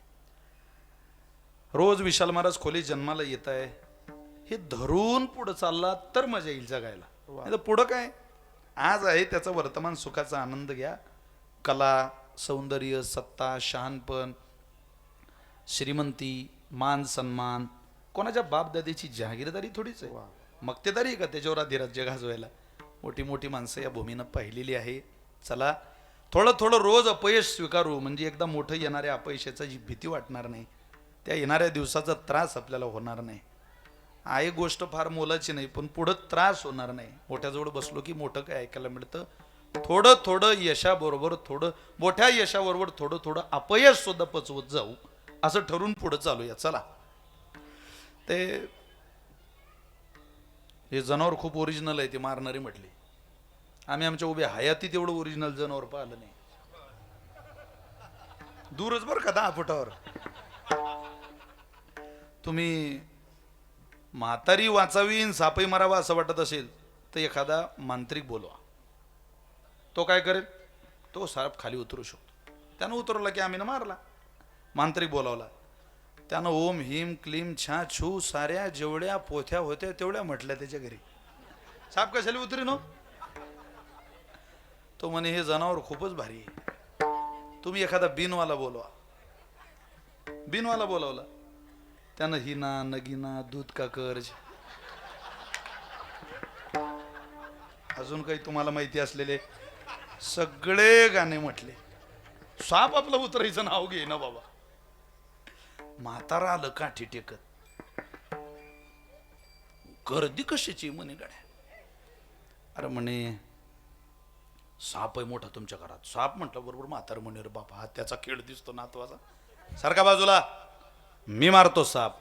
Speaker 1: रोज विशाल महाराज खोले जन्माला येत आहे हे धरून पुढं चालला तर मजा येईल जगायला. नाही तर पुढं काय? आज आहे त्याचा वर्तमान सुखाचा आनंद घ्या. कला, सौंदर्य, सत्ता, शहाणपण, श्रीमंती, मान सन्मान, कोणाच्या बापदाद्याची जहागीरदारी थोडीच आहे. मक्तेदारी आहे का त्याच्यावर अधिराज्य गाजवायला? मोठी मोठी माणसं या भूमीनं पाहिलेली आहे. चला थोडं थोडं रोज अपयश स्वीकारू, म्हणजे एकदा मोठं येणाऱ्या अपयशाची भीती वाटणार नाही. त्या येणाऱ्या दिवसाचा त्रास आपल्याला होणार नाही. आहे गोष्ट फार मोलाची नाही, पण पुढं त्रास होणार नाही. मोठ्याजवळ बसलो की मोठं काय ऐकायला मिळतं? थोडं थोडं यशाबरोबर, थोडं मोठ्या यशाबरोबर थोडं थोडं अपयश सुद्धा पचवत जाऊ, असं ठरून पुढं चालूया. चला. ते हे जनावर खूप ओरिजिनल आहे. ते मारणारी म्हटली. आम्ही आमच्या उभ्या हयातीत एवढं ओरिजिनल जनावर पाहिलं नाही. दूरच बरं का 10 फुटावर. तुम्ही म्हातारी वाचावी सापही मारावा असं वाटत असेल तर एखादा मांत्रिक बोलवा. तो काय करेल? तो साप खाली उतरू शकतो. त्यानं उतरवला की आम्ही मारला. मांत्रिक बोलावला, त्यानं ओम हिम क्लीम छा छू साऱ्या जेवढ्या पोथ्या होत्या तेवढ्या म्हटल्या त्याच्या घरी. साप कशाला उतरी नो? तो म्हणे हे जनावर खूपच भारी आहे. तुम्ही एखादा बिनवाला बोलवा. बिनवाला बोलावला. त्यानं हिना नगिना दूध का कर्ज, अजून काही तुम्हाला माहिती असलेले सगळे गाणे म्हटले. साप आपलं उतरायचं नाव घे ना बाबा. म्हातारा आलं काठी टेकत. गर्दी कशाची म्हणे गाड्या. अरे म्हणे साप आहे मोठा तुमच्या घरात. साप म्हटलं बरोबर म्हातार म्हणे रे बापा, हा त्याचा खेळ दिसतो नातवाचा, सारखा बाजूला, मी मारतो साप.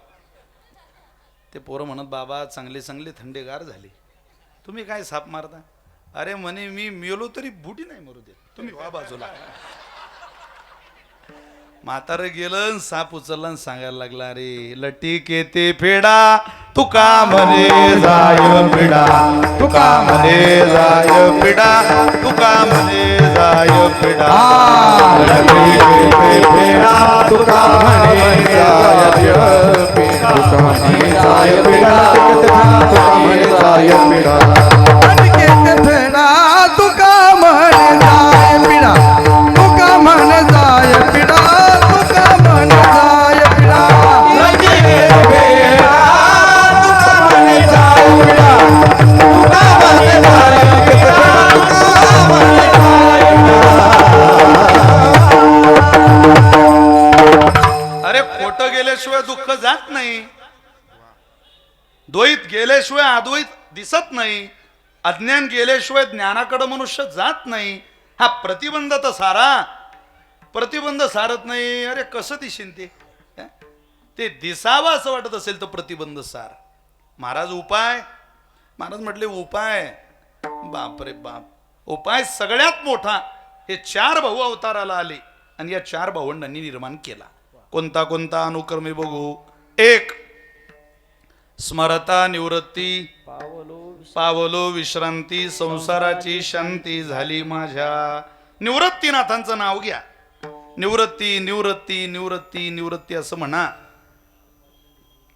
Speaker 1: ते पोरं म्हणत बाबा चांगले चांगले थंडेगार झाले, तुम्ही काय साप मारता. अरे म्हणे मी मेलो तरी बुटी नाही मरू देत, तुम्ही वा बाजूला. म्हातार गेलं, साप उचलला आणि सांगायला लागला, अरे लटीक येते फेडा तुका म्हणे जाय पिडा, तुका म्हणे जाय पिडा, तुका म्हणे जाय पिडा.
Speaker 2: लटीक येते फेडा तुका म्हणे जाय पिडा, तुका म्हणे जाय पिडा, तुका म्हणे जाय पिडा. लटीक येते फेडा तुका म्हणे जाय पिडा, तुका म्हणे जाय पिडा, तुका म्हणे जाय पिडा. लटीक येते फेडा तुका म्हणे जाय पिडा, तुका म्हणे जाय पिडा, तुका म्हणे जाय पिडा.
Speaker 1: अरे खोटं गेल्याशिवाय दुःख जात नाही, द्वैत गेल्याशिवाय अद्वैत दिसत नाही, अज्ञान गेल्याशिवाय ज्ञानाकडे मनुष्य जात नाही. हा प्रतिबंध तर सारा, प्रतिबंध सारत नाही. अरे कसं दिसेन ते, ते दिसावं असं वाटत असेल तर प्रतिबंध सार. महाराज उपाय, महाराज म्हटले उपाय, बाप रे बाप, उपाय सगळ्यात मोठा. हे 4 भाऊ अवताराला आले आणि या 4 भावंडांनी निर्माण केला. कोणता कोणता अनुक्रमे बघू. 1 स्मरता निवृत्ती, पावलो विश्रांती, संसाराची शांती झाली माझ्या. निवृत्तीनाथांचं नाव घ्या. निवृत्ती निवृत्ती निवृत्ती निवृत्ती असं म्हणा.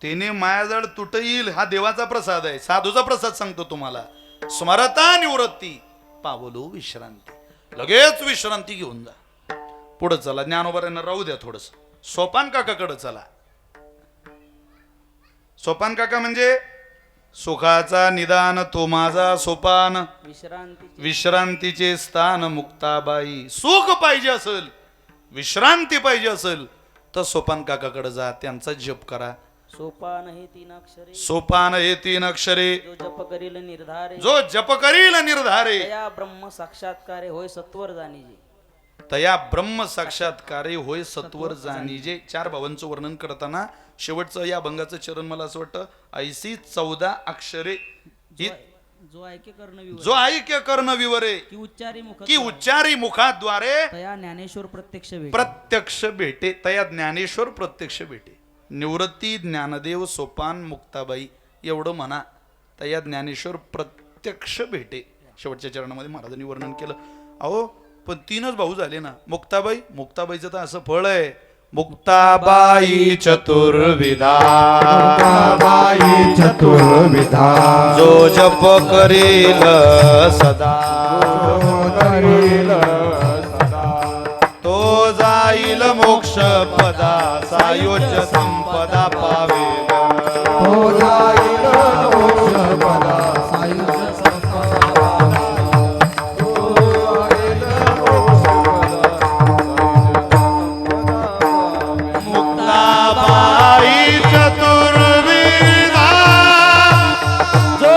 Speaker 1: तेने मायाजळ तुट येईल, हा देवाचा प्रसाद आहे, साधूचा प्रसाद सांगतो तुम्हाला. स्मरता निवृत्ती, पावलो विश्रांती, लगेच विश्रांती घेऊन जा. पुढे चला, ज्ञानोबरांना राहू द्या थोडस. सोपान काकाकडे चला. सोपान काका म्हणजे सुखाचा निदान तो माझा सोपान, विश्रांतीचे स्थान मुक्ताबाई. सुख पाहिजे असेल, विश्रांती पाहिजे असेल तर सोपान काकाकडे जा, त्यांचा जप करा.
Speaker 3: सोपान हे 3 अक्षरे,
Speaker 1: सोपान हे 3 अक्षरे,
Speaker 3: जो जप करील निर्धारे,
Speaker 1: जो जप करील निर्धारे,
Speaker 3: तया ब्रह्म साक्षात्कारे होय सत्वर जाणीजे.
Speaker 1: तया ब्रह्म साक्षात्कारे होय सत्वर जाणीजे. 4 भावांचं वर्णन करताना शेवटचं या भंगाचं चरण मला असं वाटतं, ऐसी 14 अक्षरे,
Speaker 3: जो ऐके कर्ण विवरे,
Speaker 1: जो ऐक्य कर्ण विवरे, की उच्चारी मुखाद्वारे
Speaker 3: तया ज्ञानेश्वर प्रत्यक्ष भेटे,
Speaker 1: प्रत्यक्ष भेटे. तया ज्ञानेश्वर प्रत्यक्ष भेटे. निवृत्ती, ज्ञानदेव, सोपान, मुक्ताबाई एवढं म्हणा. तया ज्ञानेश्वर प्रत्यक्ष भेटे. शेवटच्या चरणामध्ये महाराजांनी वर्णन केलं. अहो पण 3च भाऊ झाले ना. मुक्ताबाई, मुक्ताबाईचं तर असं फळ आहे, मुक्ताबाई चतुर्विधा,
Speaker 2: मुक्ताबाई चतुर्विधा,
Speaker 1: जो जप करील सदा, तो जाईल मोक्ष पदा, सायुज्य संपदा पावेल,
Speaker 2: तो जाईल मोक्ष पदा, सायुज्य संपदा पावेल.
Speaker 1: मुक्ताबाई चतुर्विधा,
Speaker 3: जो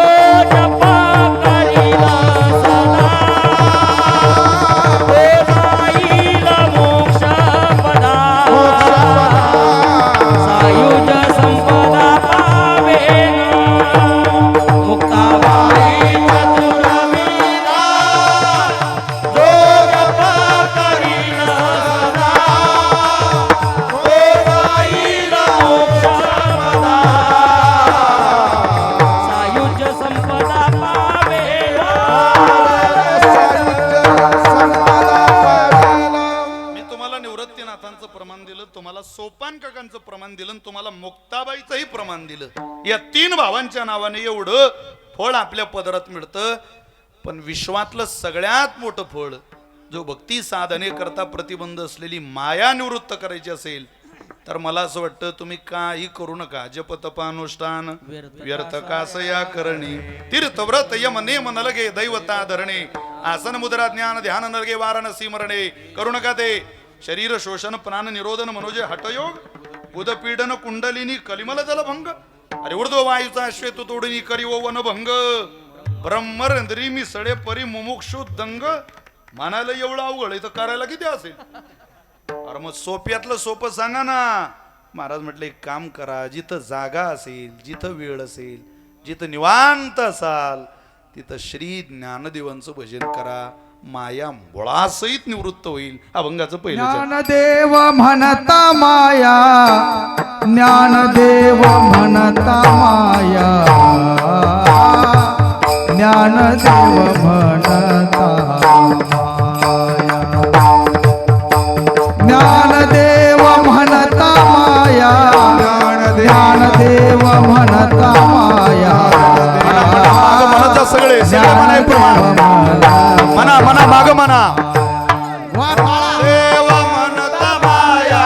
Speaker 3: जप करील सदा, तो जाईल मोक्ष पदा, सायुज संपदा पावेन. मुक्ताबाई चतुर्विधा, जो जप करील सदा, तो जाईल मोक्ष पदा, सायुज संपदा पावेन.
Speaker 1: मी तुम्हाला निवृत्तीनाथांचं प्रमाण दिलं, तुम्हाला सोपान काकांचं प्रमाण दिलं, तुम्हाला मुक्ताबाईचंही प्रमाण दिलं. या 3 भावांच्या नावाने एवढं फळ आपल्या पदरात मिळतं. पण विश्वातलं सगळ्यात मोठं फळ, जो भक्ती साधने करता प्रतिबंध असलेली माया निवृत्त करायची असेल तर मला असं वाटतं तुम्ही काही करू नका. जप तपानुष्ठान व्यर्थ कासया करणे, तीर्थव्रत यम नेम नलगे दैवता धरणे, आसन मुद्रा ज्ञान ध्यान नलगे वाराणसी मरणे. करू नका ते. शरीर शोषण प्राण निरोधन मनोजे हटयोग उदपीडन कुंडलिनी कलिमल जलभंग अरे उर्ध्व वायूचा श्वेत तोडणी करी ओ वनभंग ब्रह्मरंद्री मिसळे परी मुमुक्षु दंग. म्हणायला एवढं अवघड आहे तर करायला किती असेल. अरे मग सोप्यातलं सोपं सांगा ना. महाराज म्हटलं एक काम करा, जिथं जागा असेल, जिथं वेळ असेल, जिथं निवांत असाल तिथं श्री ज्ञानदेवांचं भजन करा. माया मुळासहित निवृत्त होईल. अभंगाचं पहिलं चरण.
Speaker 2: ज्ञानदेव म्हणता माया, ज्ञानदेव म्हणता माया, ज्ञानदेव म्हणता माया, ज्ञानदेव म्हणता माया, ज्ञानदेव म्हणता माया.
Speaker 1: म्हणा सगळे म्हणा म्हणा माग म्हणा. देव म्हणता माया,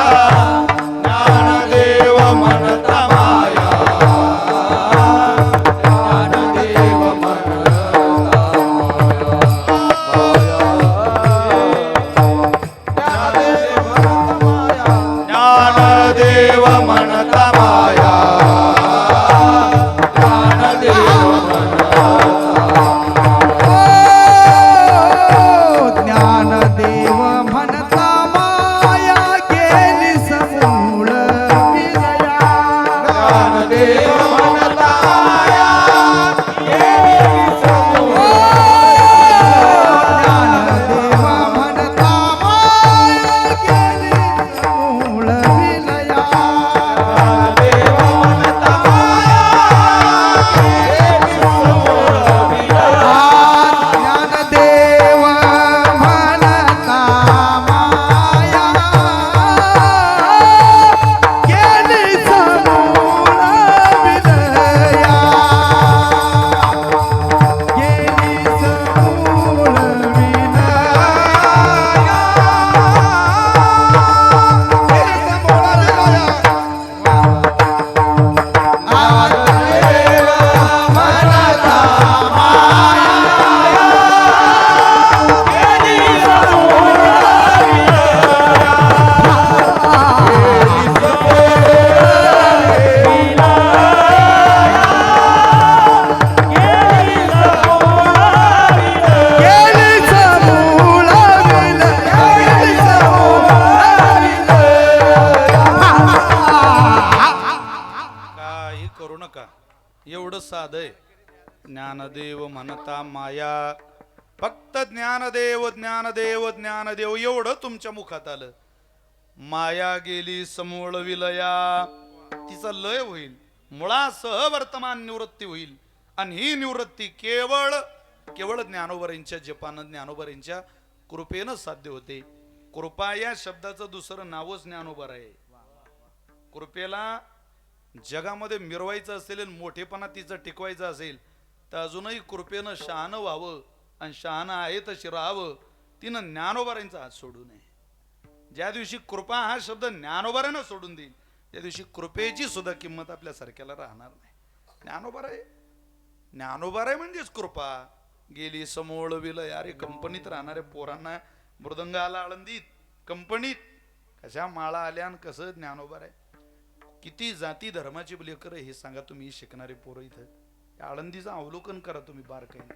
Speaker 1: ज्ञानदेव म्हणता माया, ज्ञानदेव ज्ञानदेव म्हणता माया,
Speaker 2: ज्ञानदेव म्हणता माया, गेली समूळ विलया. ज्ञानदेव म्हणता माया, गेली समूळ. ज्ञानदेव म्हणता माया, गेली समूळ विलया. ज्ञानदेव म्हणता माया, गेली समूळ विलया. ज्ञानदेव म्हणता माया, गेली समूळ विलया. गेली समूळ
Speaker 1: काही करू नका. एवढं साध आहे. ज्ञानदेव म्हणता माया, फक्त ज्ञानदेव ज्ञानदेव ज्ञानदेव एवढं तुमच्या मुखात आलं. माया गेली समूळ विलया. तिचा लय होईल, मुळासह वर्तमान निवृत्ती होईल. आणि ही निवृत्ती केवळ केवळ ज्ञानोबरांच्या जपानं, ज्ञानोबरांच्या कृपेनं साध्य होते. कृपा या शब्दाचं दुसरं नावच ज्ञानोबर आहे. कृपेला जगामध्ये मिरवायचं असेल आणि मोठेपणा तिचं टिकवायचं असेल तर अजूनही कृपेनं शहाणं व्हावं आणि शहाणं आहे तशी राहावं. तिनं ज्ञानोबारांचा हात सोडू नये. ज्या दिवशी कृपा हा शब्द ज्ञानोबारानं सोडून देईल त्या दिवशी कृपेची सुद्धा किंमत आपल्या सारख्याला राहणार नाही. ज्ञानोबार आहे, ज्ञानोबार आहे म्हणजेच कृपा. गेली समोळ विलय. अरे कंपनीत राहणाऱ्या पोरांना मृदंग आला आळंदीत, कंपनीत कशा माळा आल्या आणि कसं ज्ञानोबार आहे. किती जाती धर्माची लेकर हे सांगा तुम्ही शिकणारे पोरं इथं. आळंदीचं अवलोकन करा तुम्ही बारकाईने.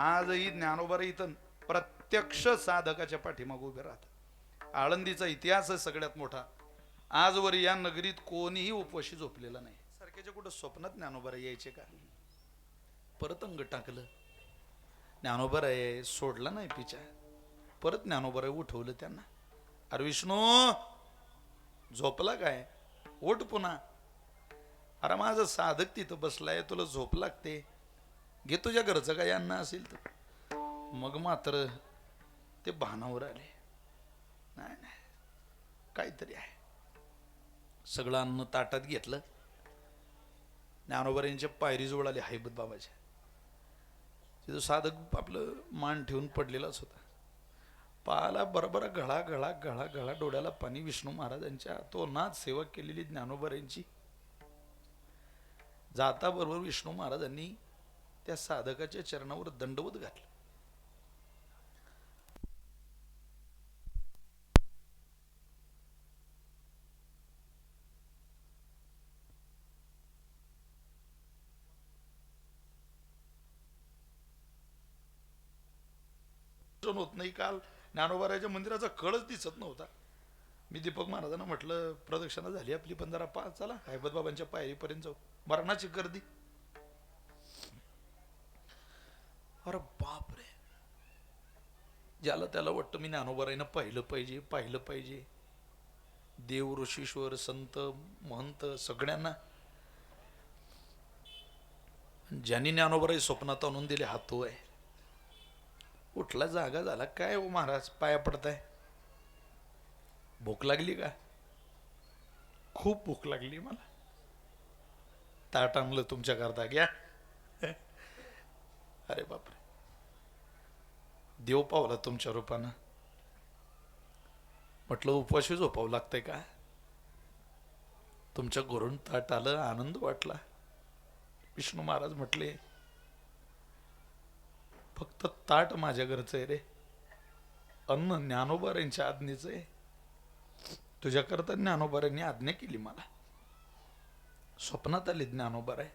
Speaker 1: आजही ज्ञानोबार इथं प्रत्यक्ष साधकाच्या पाठीमागे उभे राहतात. आळंदीचा इतिहास आहे सगळ्यात मोठा. आजवर या नगरीत कोणीही उपवाशी झोपलेला नाही. सारख्याच्या कुठं स्वप्नात ज्ञानोबार यायचे का? परत अंग टाकलं. ज्ञानोबार आहे सोडला नाही पिच्या. परत ज्ञानोबार उठवलं त्यांना. अरे विष्णू झोपला काय? ओट पुन्हा. अरे माझं साधक तिथं बसलाय, तुला झोप लागते, घे तुझ्या घरचं काय अन्न असेल तर. मग मात्र ते भानावर आले. नाही नाही काहीतरी आहे. सगळं अन्न ताटात घेतलं. ज्ञानोबारांच्या पायरीजवळ आले हैबत बाबाच्या. तिथं साधक आपलं मान ठेवून पडलेलाच होता. पाला बरोबर गळा गळा गळा गळा डोळ्याला पाणी. विष्णू महाराजांच्या तोनात सेवा केलेली ज्ञानोबारांची. जाता बरोबर विष्णू महाराजांनी त्या साधकाच्या चरणावर दंडवत घातलं. होत नाही. काल ज्ञानोबाराच्या मंदिराचा कळच दिसत नव्हता. मी दीपक महाराजांना म्हटलं प्रदक्षिणा झाली आपली, पण जरा चला हैबत बाबांच्या पायरीपर्यंत जाऊ. मरणाची गर्दी. अरे बापरे, ज्याला त्याला वाटतं मी ज्ञानोबारायनं पाहिलं पाहिजे, पाहिलं पाहिजे. देव, ऋषीश्वर, संत, महंत सगळ्यांना. ज्यांनी ज्ञानोबाराय स्वप्नात आणून दिले हातो आहे. उठला जागा झाला. काय हो महाराज पाया पडताय? भूक लागली का? खूप भूक लागली मला. ताट आणलं तुमच्या करता, घ्या. अरे बापरे, देव पावला तुमच्या रूपानं. म्हटलं उपवाशी झोपावं लागतंय का? तुमच्या घरून ताट आलं, आनंद वाटला. विष्णू महाराज म्हटले फक्त ताट माझ्या घरचं आहे रे, अन्न ज्ञानोबारांच्या आज्ञेचं आहे. तुझ्याकरता ज्ञानोबारांनी आज्ञा केली मला. स्वप्नात आले ज्ञानोबाराय.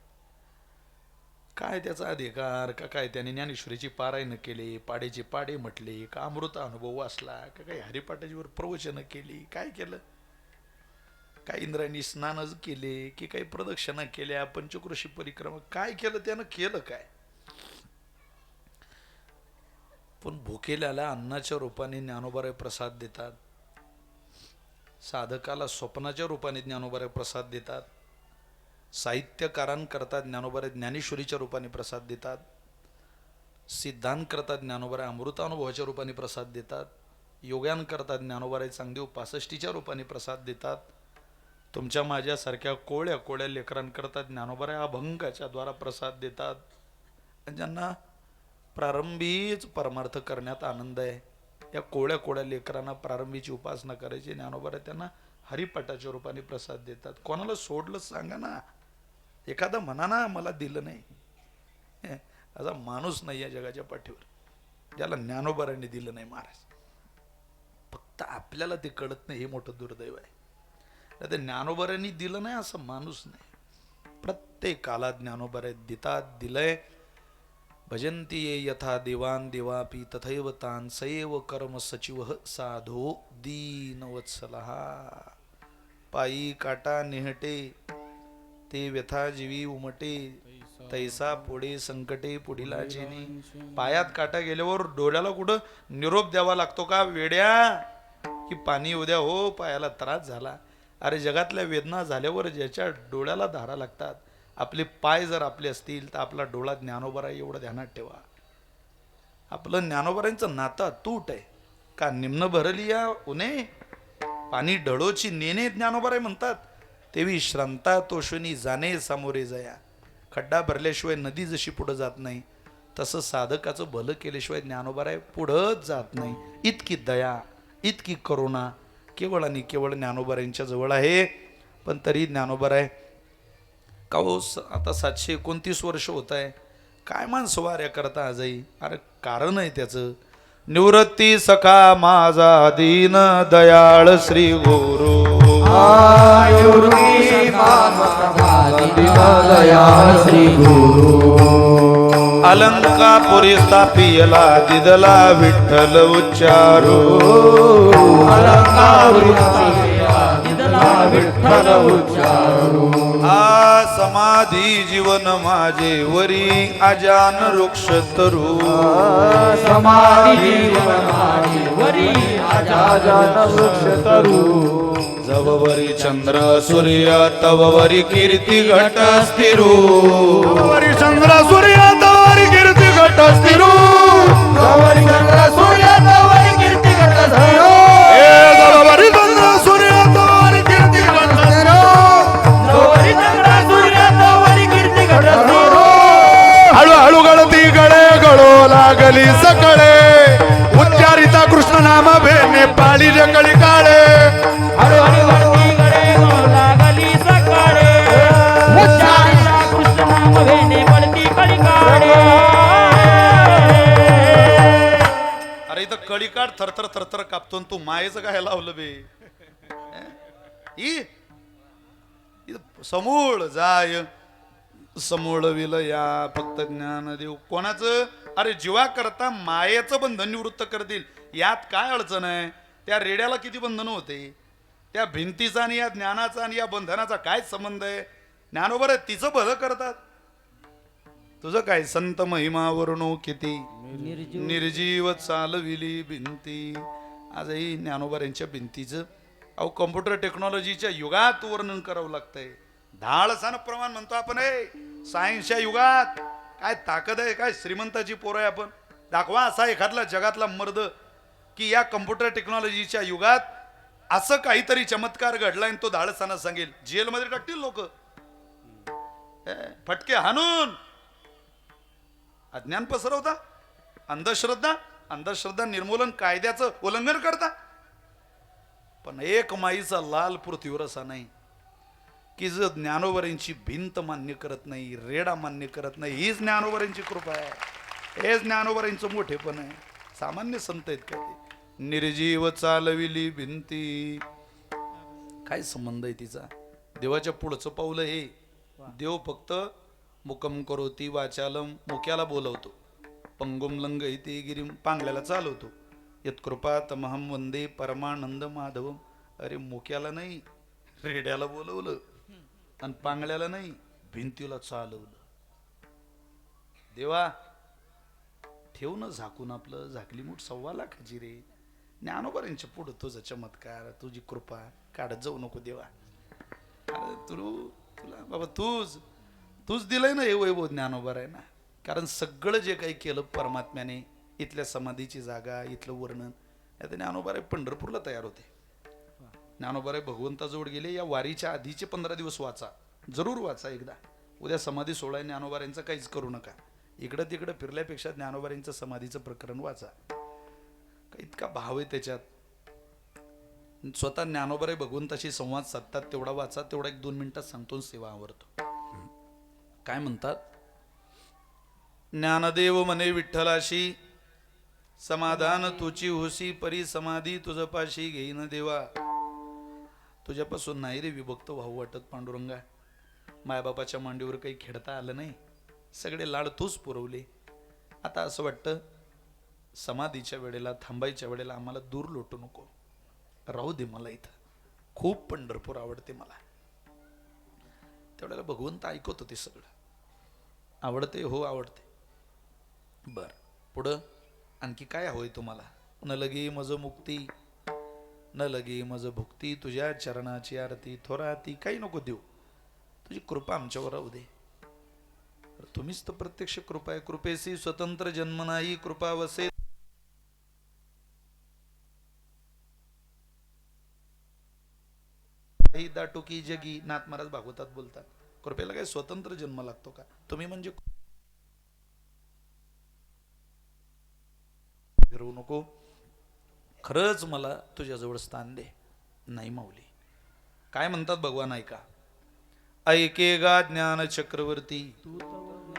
Speaker 1: काय त्याचा अधिकार का काय? त्याने ज्ञानेश्वरीची पारायण केले, पाडेचे पाडे म्हटले का, अमृत अनुभव वाचला का, काही हरिपाठाजीवर प्रवचन केली, काय केलं? काय इंद्रायणी स्नानच केले की काही प्रदक्षिणा केल्या, पंचक्रोशी परिक्रमा, काय केलं त्यानं? केलं काय? पण भुकेल्याला अन्नाच्या रूपाने ज्ञानोबाराय प्रसाद देतात. साधकाला स्वप्नाच्या रूपाने ज्ञानोबाराय प्रसाद देतात. साहित्यकारांकरता ज्ञानोबाराय ज्ञानेश्वरीच्या रूपाने प्रसाद देतात. सिद्धांकरता ज्ञानोबाराय अमृतानुभवाच्या रूपाने प्रसाद देतात. योग्यांकरता ज्ञानोबाराय चांगदेव 65च्या रूपाने प्रसाद देतात. तुमच्या माझ्यासारख्या कोळ्या कोळ्या लेकरांकरता ज्ञानोबाराय अभंगाच्या द्वारा प्रसाद देतात. ज्यांना प्रारंभीच परमार्थ करण्यात आनंद आहे, या कोळ्या कोळ्या लेकरांना प्रारंभीची उपासना करायची, ज्ञानोबाराय त्यांना हरिपाठाच्या रूपाने प्रसाद देतात. कोणाला सोडलं सांगा ना. एखादा म्हणा ना मला दिलं नाही. असा माणूस नाही या जगाच्या पाठीवर ज्याला ज्ञानोबारांनी दिलं नाही महाराज. फक्त आपल्याला ते कळत नाही, हे मोठं दुर्दैव आहे. ते ज्ञानोबारांनी दिलं नाही असं माणूस नाही. प्रत्येकाला ज्ञानोबाराय देतात, दिलंय. भजन्ति ये यथा देवान देवापि तथैव तान सैव कर्म सचिव साधो दीनवत्सलः. पायी काटा निहटे ते व्यथा जीवी उमटे, तैसा पुढे संकटे पुढीला जेणे. पायात काटा गेल्यावर डोळ्याला कुठं निरोप द्यावा लागतो का? वेड्या की पाणी उद्या हो, पायाला त्रास झाला. अरे जगातल्या वेदना झाल्यावर ज्याच्या डोळ्याला धारा लागतात, आपले पाय जर आपले असतील तर आपला डोळा ज्ञानोबाराय एवढं ध्यानात ठेवा. आपलं ज्ञानोबारांचं नातं तूट आहे का? निम्न भरली या उन्हे पाणी डळोची नेणे ज्ञानोबाराय म्हणतात. तेवी श्रांता तोषणी जाणे सामोरे जया. खड्डा भरल्याशिवाय नदी जशी पुढं जात नाही, तसं साधकाचं भलं केल्याशिवाय ज्ञानोबाराय पुढंच जात नाही. इतकी दया, इतकी करुणा केवळ आणि केवळ ज्ञानोबारायांच्या जवळ आहे. पण तरी ज्ञानोबाराय का हो, आता 729 वर्ष होत आहे. काय माणसं वाऱ्या करता आजही? अरे कारण आहे त्याचं. निवृत्ती सखा माझा दीन दयाळ श्री गुरु.
Speaker 2: श्री गुरु.
Speaker 1: अलंकापुरी स्थापियला दिदला विठ्ठल उच्चारू.
Speaker 2: विठ्ठल उच्चारू.
Speaker 1: आ समाधी जीवन माझे वरी अजान वृक्ष तरू.
Speaker 2: समाधी जीवन माझे वरी अजान वृक्ष तरू.
Speaker 1: जववरी चंद्र सूर्य तववरी कीर्ती घट स्थिरू.
Speaker 2: जववरी चंद्र सूर्य तववरी कीर्ती घट स्थिरू. जववरी चंद्र सूर्य तववरी कीर्ती घट स्थिरू. जववरी चंद्र सूर्य तववरी कीर्ती घट स्थिरू. जववरी चंद्र सूर्य तववरी कीर्ती घट स्थिरू. हळूहळू गळती गळे गळो लागली सकळे. उच्चारिता कृष्ण नाम भेने पाळी जगळी काळे.
Speaker 3: हळूहळू गळती गळे गळो लागली सकाळे. उच्चारिता कृष्ण नाम भेने पळती कळी काळे.
Speaker 1: अरे इथं कळीकाठ थरथर थरथर कापतो, तू मायेचं काय लावलं बे? इथं समूळ जाय समोळविल या फक्त ज्ञान देऊ कोणाचं? अरे जीवा करता मायेचं बंधन निवृत्त करतील, यात काय अडचण आहे? त्या रेड्याला किती बंधन होते? त्या भिंतीचा आणि या ज्ञानाचा आणि या बंधनाचा काय संबंध आहे? ज्ञानोबर आहे तिचं भलं करतात, तुझं काय? संत महिमा वर्णो किती, निर्जीव चालविली भिंती. आजही ज्ञानोबर यांच्या भिंतीचं अहो कॉम्प्युटर टेक्नॉलॉजीच्या युगात वर्णन करावं लागतंय. धाडसानं प्रमाण म्हणतो आपण, सायन्सच्या युगात काय ताकद आहे, काय श्रीमंताची पोरं आहे आपण. दाखवा असा एखादला जगातला मर्द की या कम्प्युटर टेक्नॉलॉजीच्या युगात असं काहीतरी चमत्कार घडलाय आणि तो धाडसानं सांगेल. जेलमध्ये टाकतील लोक फटके हाणून. अज्ञान पसरवता, अंधश्रद्धा निर्मूलन कायद्याचं उल्लंघन करता. पण एक माईचा लाल पृथ्वीवर असा नाही की जो ज्ञानोबरांची भिंत मान्य करत नाही, रेडा मान्य करत नाही. हीच ज्ञानोबरांची कृपा आहे, हेच ज्ञानोबरांचं मोठेपण आहे. सामान्य संत आहेत का ते? निर्जीव चालविली भिंती. काय संबंध आहे तिचा? देवाच्या पुढचं पाऊल हे. देव फक्त मुकम करोती वाचालम, मुक्याला बोलवतो. पंगुम लंघयते गिरीम, पांगल्याला चालवतो. यत्कृपा तमहम वंदे परमानंद माधवम. अरे मुक्याला नाही, रेड्याला बोलवलं आणि पांगल्याला नाही, भिंतीला चालवलं. देवा ठेव ना झाकून आपलं, झाकली मूठ 1.25 लाखाची रे. ज्ञानोबरांच्या पुढं तुझा चमत्कार, तुझी कृपा काढत जाऊ नको देवा. अरे तुला बाबा तूच दिलंय ना हे वैभव ज्ञानोबर आहे ना. कारण सगळं जे काही केलं परमात्म्याने, इथल्या समाधीची जागा, इथलं वर्णन, आता ज्ञानोबाराय पंढरपूरला तयार होते. ज्ञानोबाराय भगवंताजवळ गेले. या वारीच्या आधीचे 15 दिवस वाचा, जरूर वाचा एकदा. उद्या समाधी सोहळा ज्ञानोबारांचा काहीच करू नका. इकडं तिकडं फिरल्यापेक्षा ज्ञानोबारांचं समाधीचं प्रकरण वाचा. इतका भाव आहे त्याच्यात. स्वतः ज्ञानोबाराय भगवंताशी संवाद साधतात, तेवढा वाचा. तेवढा 1-2 मिनिटात सांगतो, सेवा आवरतो. काय म्हणतात? ज्ञानदेव म्हणे विठ्ठलाशी, समाधान तुची होसी परी समाधी तुझ पाशी घेईन देवा. तुझ्यापासून नाही रे विभक्त व्हावं वाटत पांडुरंगा. मायबापाच्या मांडीवर काही खेळता आलं नाही, सगळे लाड तूच पुरवले. आता असं वाटतं समाधीच्या वेळेला, थांबायच्या वेळेला आम्हाला दूर लोटू नको, राहू दे मला इथं. खूप पंढरपूर आवडते मला. त्यावेळेला भगवंत ऐकत होते सगळं. आवडते? हो आवडते. बर पुढं आणखी काय हवंय तुम्हाला? न लगे मज मुक्ती, न लगे मज भुक्ती, तुझ्या चरणाची आरती थोराती. काही नको देऊ, तुझी कृपा आमच्यावर राहू दे. तुम्हीच तर प्रत्यक्ष कृपा आहे. कृपेशी स्वतंत्र जन्म नाही, कृपा वसे दाटुकी जगी. नाथ महाराज भागवतात बोलतात, कृपेला काय स्वतंत्र जन्म लागतो का? तुम्ही म्हणजे फिरवू नको. खरंच मला तुझ्याजवळ स्थान दे. नाही माऊली. काय म्हणतात भगवान ऐका. ऐके गा ज्ञान चक्रवर्ती,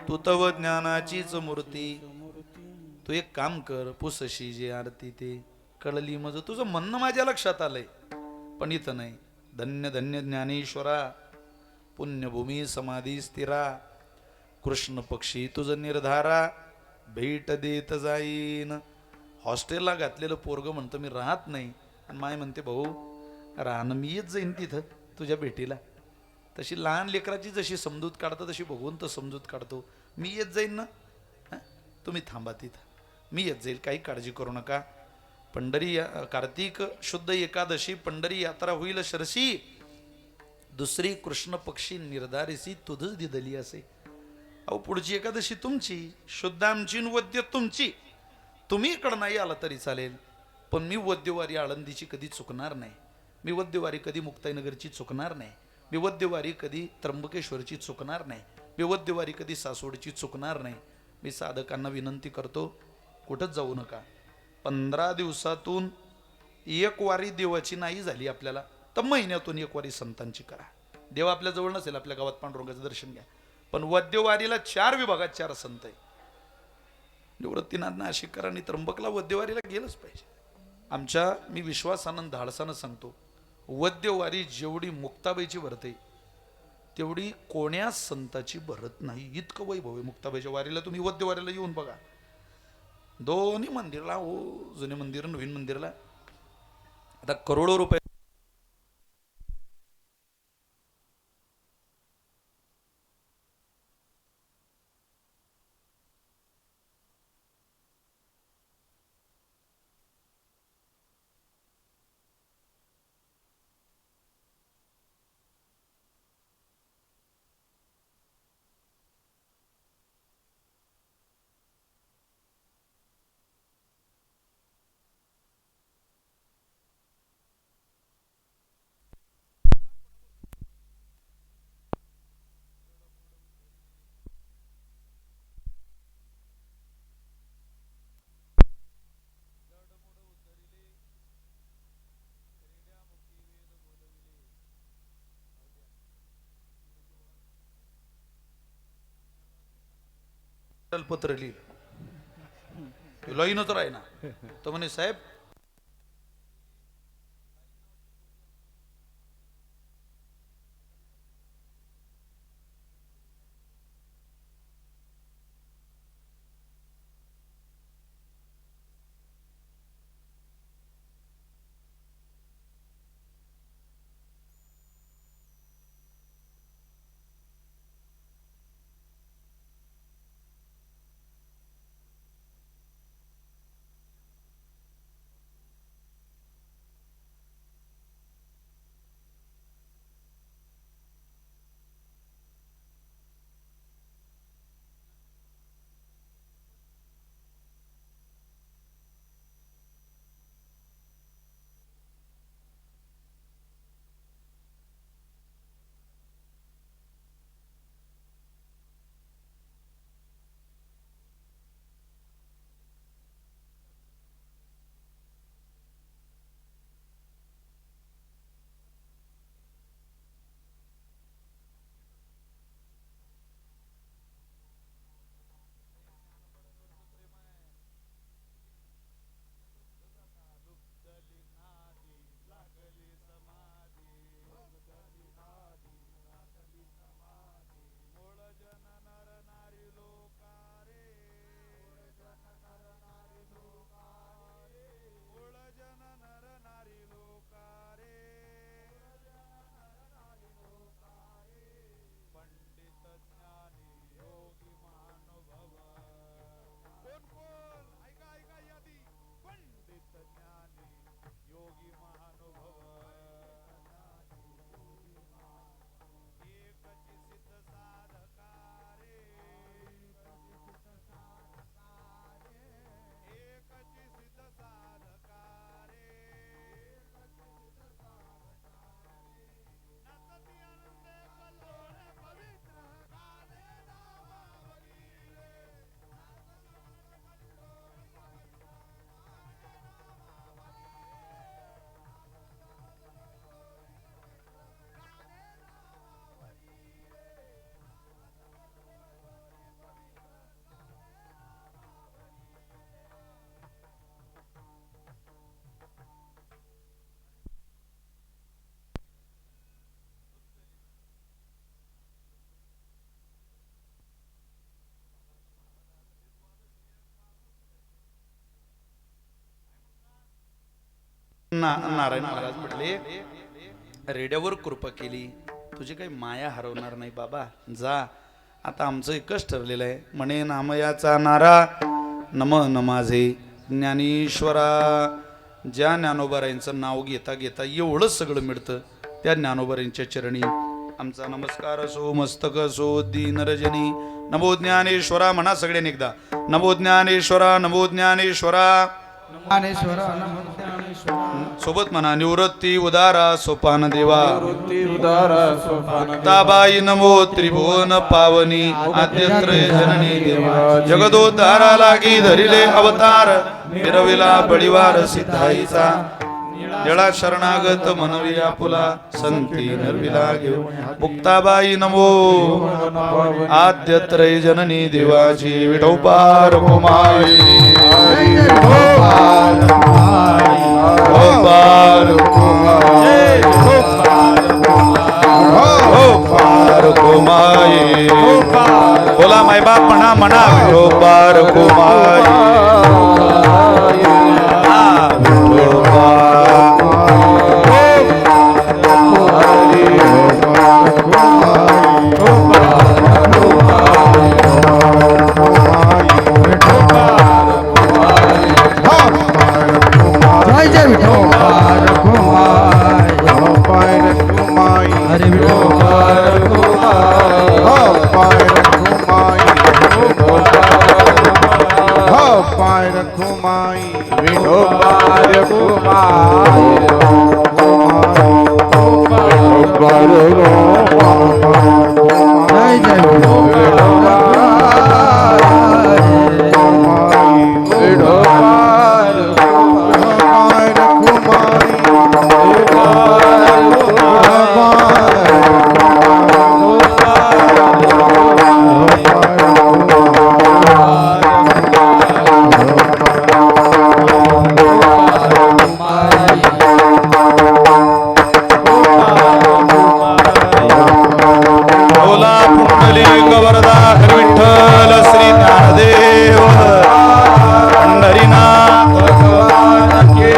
Speaker 1: तू तव ज्ञानाचीच मूर्ती. तू एक काम कर, पुसशी जे आरती ते कळली मज. तुझं म्हणणं माझ्या लक्षात आलंय, पण इथं नाही. धन्य धन्य ज्ञानेश्वरा, पुण्यभूमी समाधी स्थिरा. कृष्ण पक्षी तुझं निर्धारा, भेट देत जाईन. हॉस्टेलला घातलेलं पोरग म्हणतं मी राहत नाही, आणि माय म्हणते भाऊ राहणं मी येत जाईन तिथं तुझ्या भेटीला. तशी लहान लेकराची जशी समजूत काढतो तशी भगवंत समजूत काढतो. मी येत जाईन ना, तुम्ही थांबा तिथं, मी येत जाईल, काही काळजी करू नका. पंढरी कार्तिक शुद्ध एकादशी पंढरी यात्रा होईल शरशी. दुसरी कृष्ण पक्षी निर्धारिसी तुझच दिदली असे. अहो पुढची एकादशी तुमची, शुद्ध आमची, वद्य तुमची. तुम्ही इकडं नाही आला तरी चालेल, पण मी वद्यवारी आळंदीची कधी चुकणार नाही. मी वद्यवारी कधी मुक्ताईनगरची चुकणार नाही. मी वद्यवारी कधी त्र्यंबकेश्वरची चुकणार नाही. मी वद्यवारी कधी सासवडची चुकणार नाही. मी साधकांना विनंती करतो, कुठंच जाऊ नका. 15 दिवसातून एक वारी देवाची नाही झाली आपल्याला, तर महिन्यातून एक वारी संतांची करा. देव आपल्या जवळ नसेल, आपल्या गावात पांडुरंगाचं दर्शन घ्या. पण वद्यवारीला 4 विभागात 4 संत आहे. निवृत्तीनाथ नाशिककरांनी त्र्यंबकला वद्यवारीला गेलंच पाहिजे. मी विश्वासानं धाडसानं सांगतो, वद्यवारी जेवढी मुक्ताबाईची भरते तेवढी कोण्या संताची भरत नाही. इतकं वैभव आहे मुक्ताबाईच्या वारीला. तुम्ही वद्य वारीला येऊन बघा. दोन्ही मंदिरला हो, जुने मंदिर नवीन मंदिरला आता करोडो रुपये. पत्र लिहिलं लाईनच राही ना. तर म्हणे साहेब नारायण महाराज म्हटले रेड्यावर कृपा केली, तुझी काही माया हरवणार नाही बाबा, जा. आता आमचं एकच ठरलेलं आहे म्हणे नामयाचा नारा नम नमाझे ज्ञानेश्वरा. ज्या ज्ञानोबारायांचं नाव घेता घेता एवढंच सगळं मिळतं त्या ज्ञानोबारायांच्या चरणी आमचा नमस्कार असो, मस्तक असो, दीनरजनी. नमो ज्ञानेश्वरा म्हणा सगळ्यांनी एकदा. नमो ज्ञानेश्वरा, नमो ज्ञानेश्वरा. सोबत म्हणा निवृत्ती उदारा सोपान देवा. ताबाई नमो त्रिभुवन पावनी आद्यत्रय जननी देवा. जगदोद्धारा लागी धरिले अवतार मिरविला बळीवार सिद्धाईचा. जळा शरणागत मनवी आपुला संती नरविला घेऊ. मुक्ताबाई नमो आद्यत्रय जननी देवाची. विठोबार कुमारी गोपाल कुमार रखुमाई बोला मायबाप म्हणा म्हणा विठोबा रखुमाई विठोबा
Speaker 2: जय जय विठोबा रखुमाई पाय रखुमाई हरे विठोबा रखुमाई पाय रखुमाई पाय रखुमाई विठोबा रखुमाई जय जय विठोबा
Speaker 1: बोला पुंडलिक वरदा विठ्ठल श्री ज्ञानदेव पंढरीनाथ भगवान के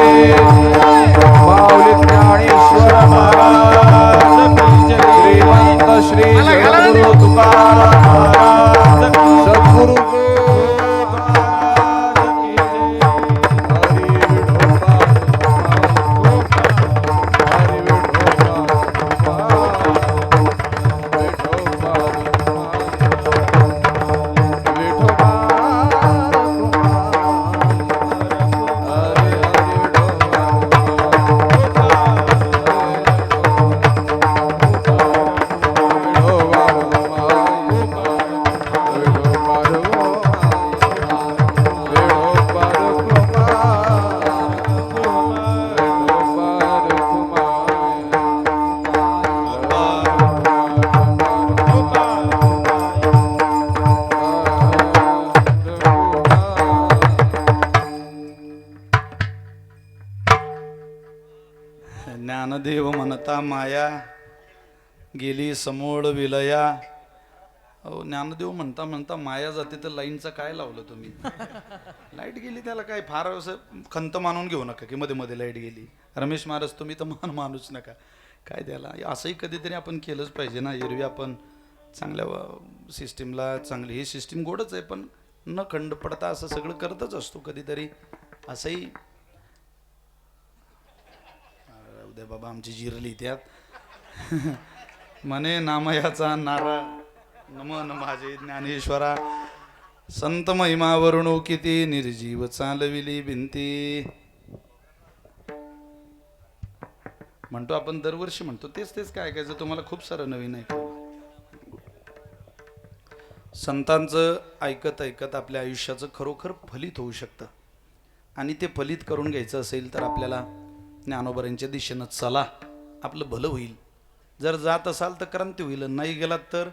Speaker 2: माऊली ज्ञानेश्वर महाराज श्रीमंत श्री सद्गुरु तुकाराम महाराज सद्गुरु
Speaker 1: ज्ञानदेव म्हणता माया गेली समोर विलया. अहो ज्ञानदेव म्हणता म्हणता माया जाते तर लाईनचं काय लावलं तुम्ही? लाईट गेली त्याला काय फार असं खंत मानून घेऊ नका की मध्ये मध्ये लाईट गेली. रमेश महाराज तुम्ही तर मानूच नका काय त्याला. असंही कधीतरी आपण केलंच पाहिजे ना. एरवी आपण चांगल्या सिस्टीमला चांगली ही सिस्टीम गोडच आहे पण न खंड पडता असं सगळं करतच असतो कधीतरी. असंही उद्या बाबा आमची जिरली त्यात म्हणे नामयाचा नारा नमन माझे ज्ञानेश्वरा संत महिमा वर्णो किती निर्जीव चालविली भिंती. म्हणतो आपण दरवर्षी म्हणतो तेच तेच काय ऐकायचं. तुम्हाला खूप सारं नवीन ऐकलं. संतांचं ऐकत ऐकत आपल्या आयुष्याचं खरोखर फलित होऊ शकतं आणि ते फलित करून घ्यायचं असेल तर आपल्याला ज्ञानोबरांच्या दिशेनं चला. आपलं भलं होईल. जर जात असाल तर क्रांती होईल. नाही गेलात तर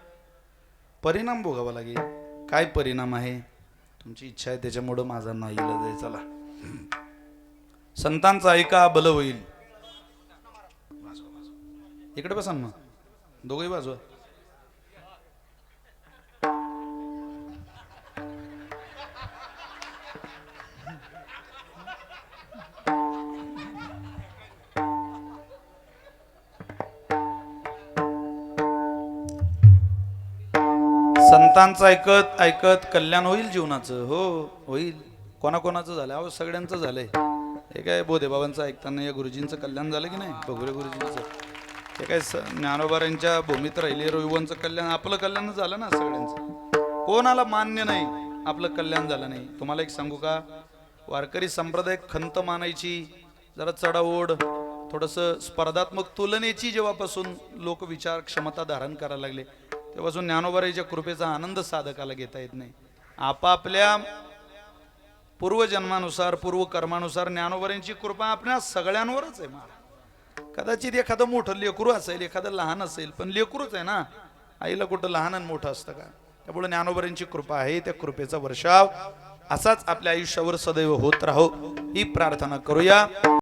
Speaker 1: परिणाम भोगावा लागेल. काय परिणाम आहे तुमची इच्छा आहे त्याच्यामुळं माझा नाही इलाज आहे. चला संतांचं ऐका भलं होईल. इकडे बसा मग दोघंही बाजू. संतांचं ऐकत ऐकत कल्याण होईल जीवनाचं. हो होईल. कोणाकोणाचं झालं? अहो सगळ्यांचं झालंय. हे काय बोधे बाबांचं ऐकताना या गुरुजींचं कल्याण झालं की नाही? बघुरे गुरुजींचं हे काय ज्ञानोबारांच्या भूमीत राहिले रविवांचं कल्याण. आपलं कल्याण झालं ना सगळ्यांचं. कोणाला मान्य नाही आपलं कल्याण झालं नाही. तुम्हाला एक सांगू का? वारकरी संप्रदाय खंत मानायची जरा चढाओढ थोडंसं स्पर्धात्मक तुलनेची जेव्हापासून लोक विचार क्षमता धारण करायला लागले तेव्हापासून ज्ञानोबाराच्या कृपेचा आनंद साधकाला घेता येत नाही. आपापल्या पूर्वजन्मानुसार पूर्वकर्मानुसार ज्ञानोबारांची कृपा आपल्या सगळ्यांवरच आहे. कदाचित एखादं मोठं लेकरू असेल एखादं लहान असेल पण लेकरूच आहे ना. आईला कुठं लहान आणि मोठं असतं का? त्यामुळे ज्ञानोबारांची कृपा आहे. त्या कृपेचा वर्षाव असाच आपल्या आयुष्यावर सदैव होत राहो ही प्रार्थना करूया.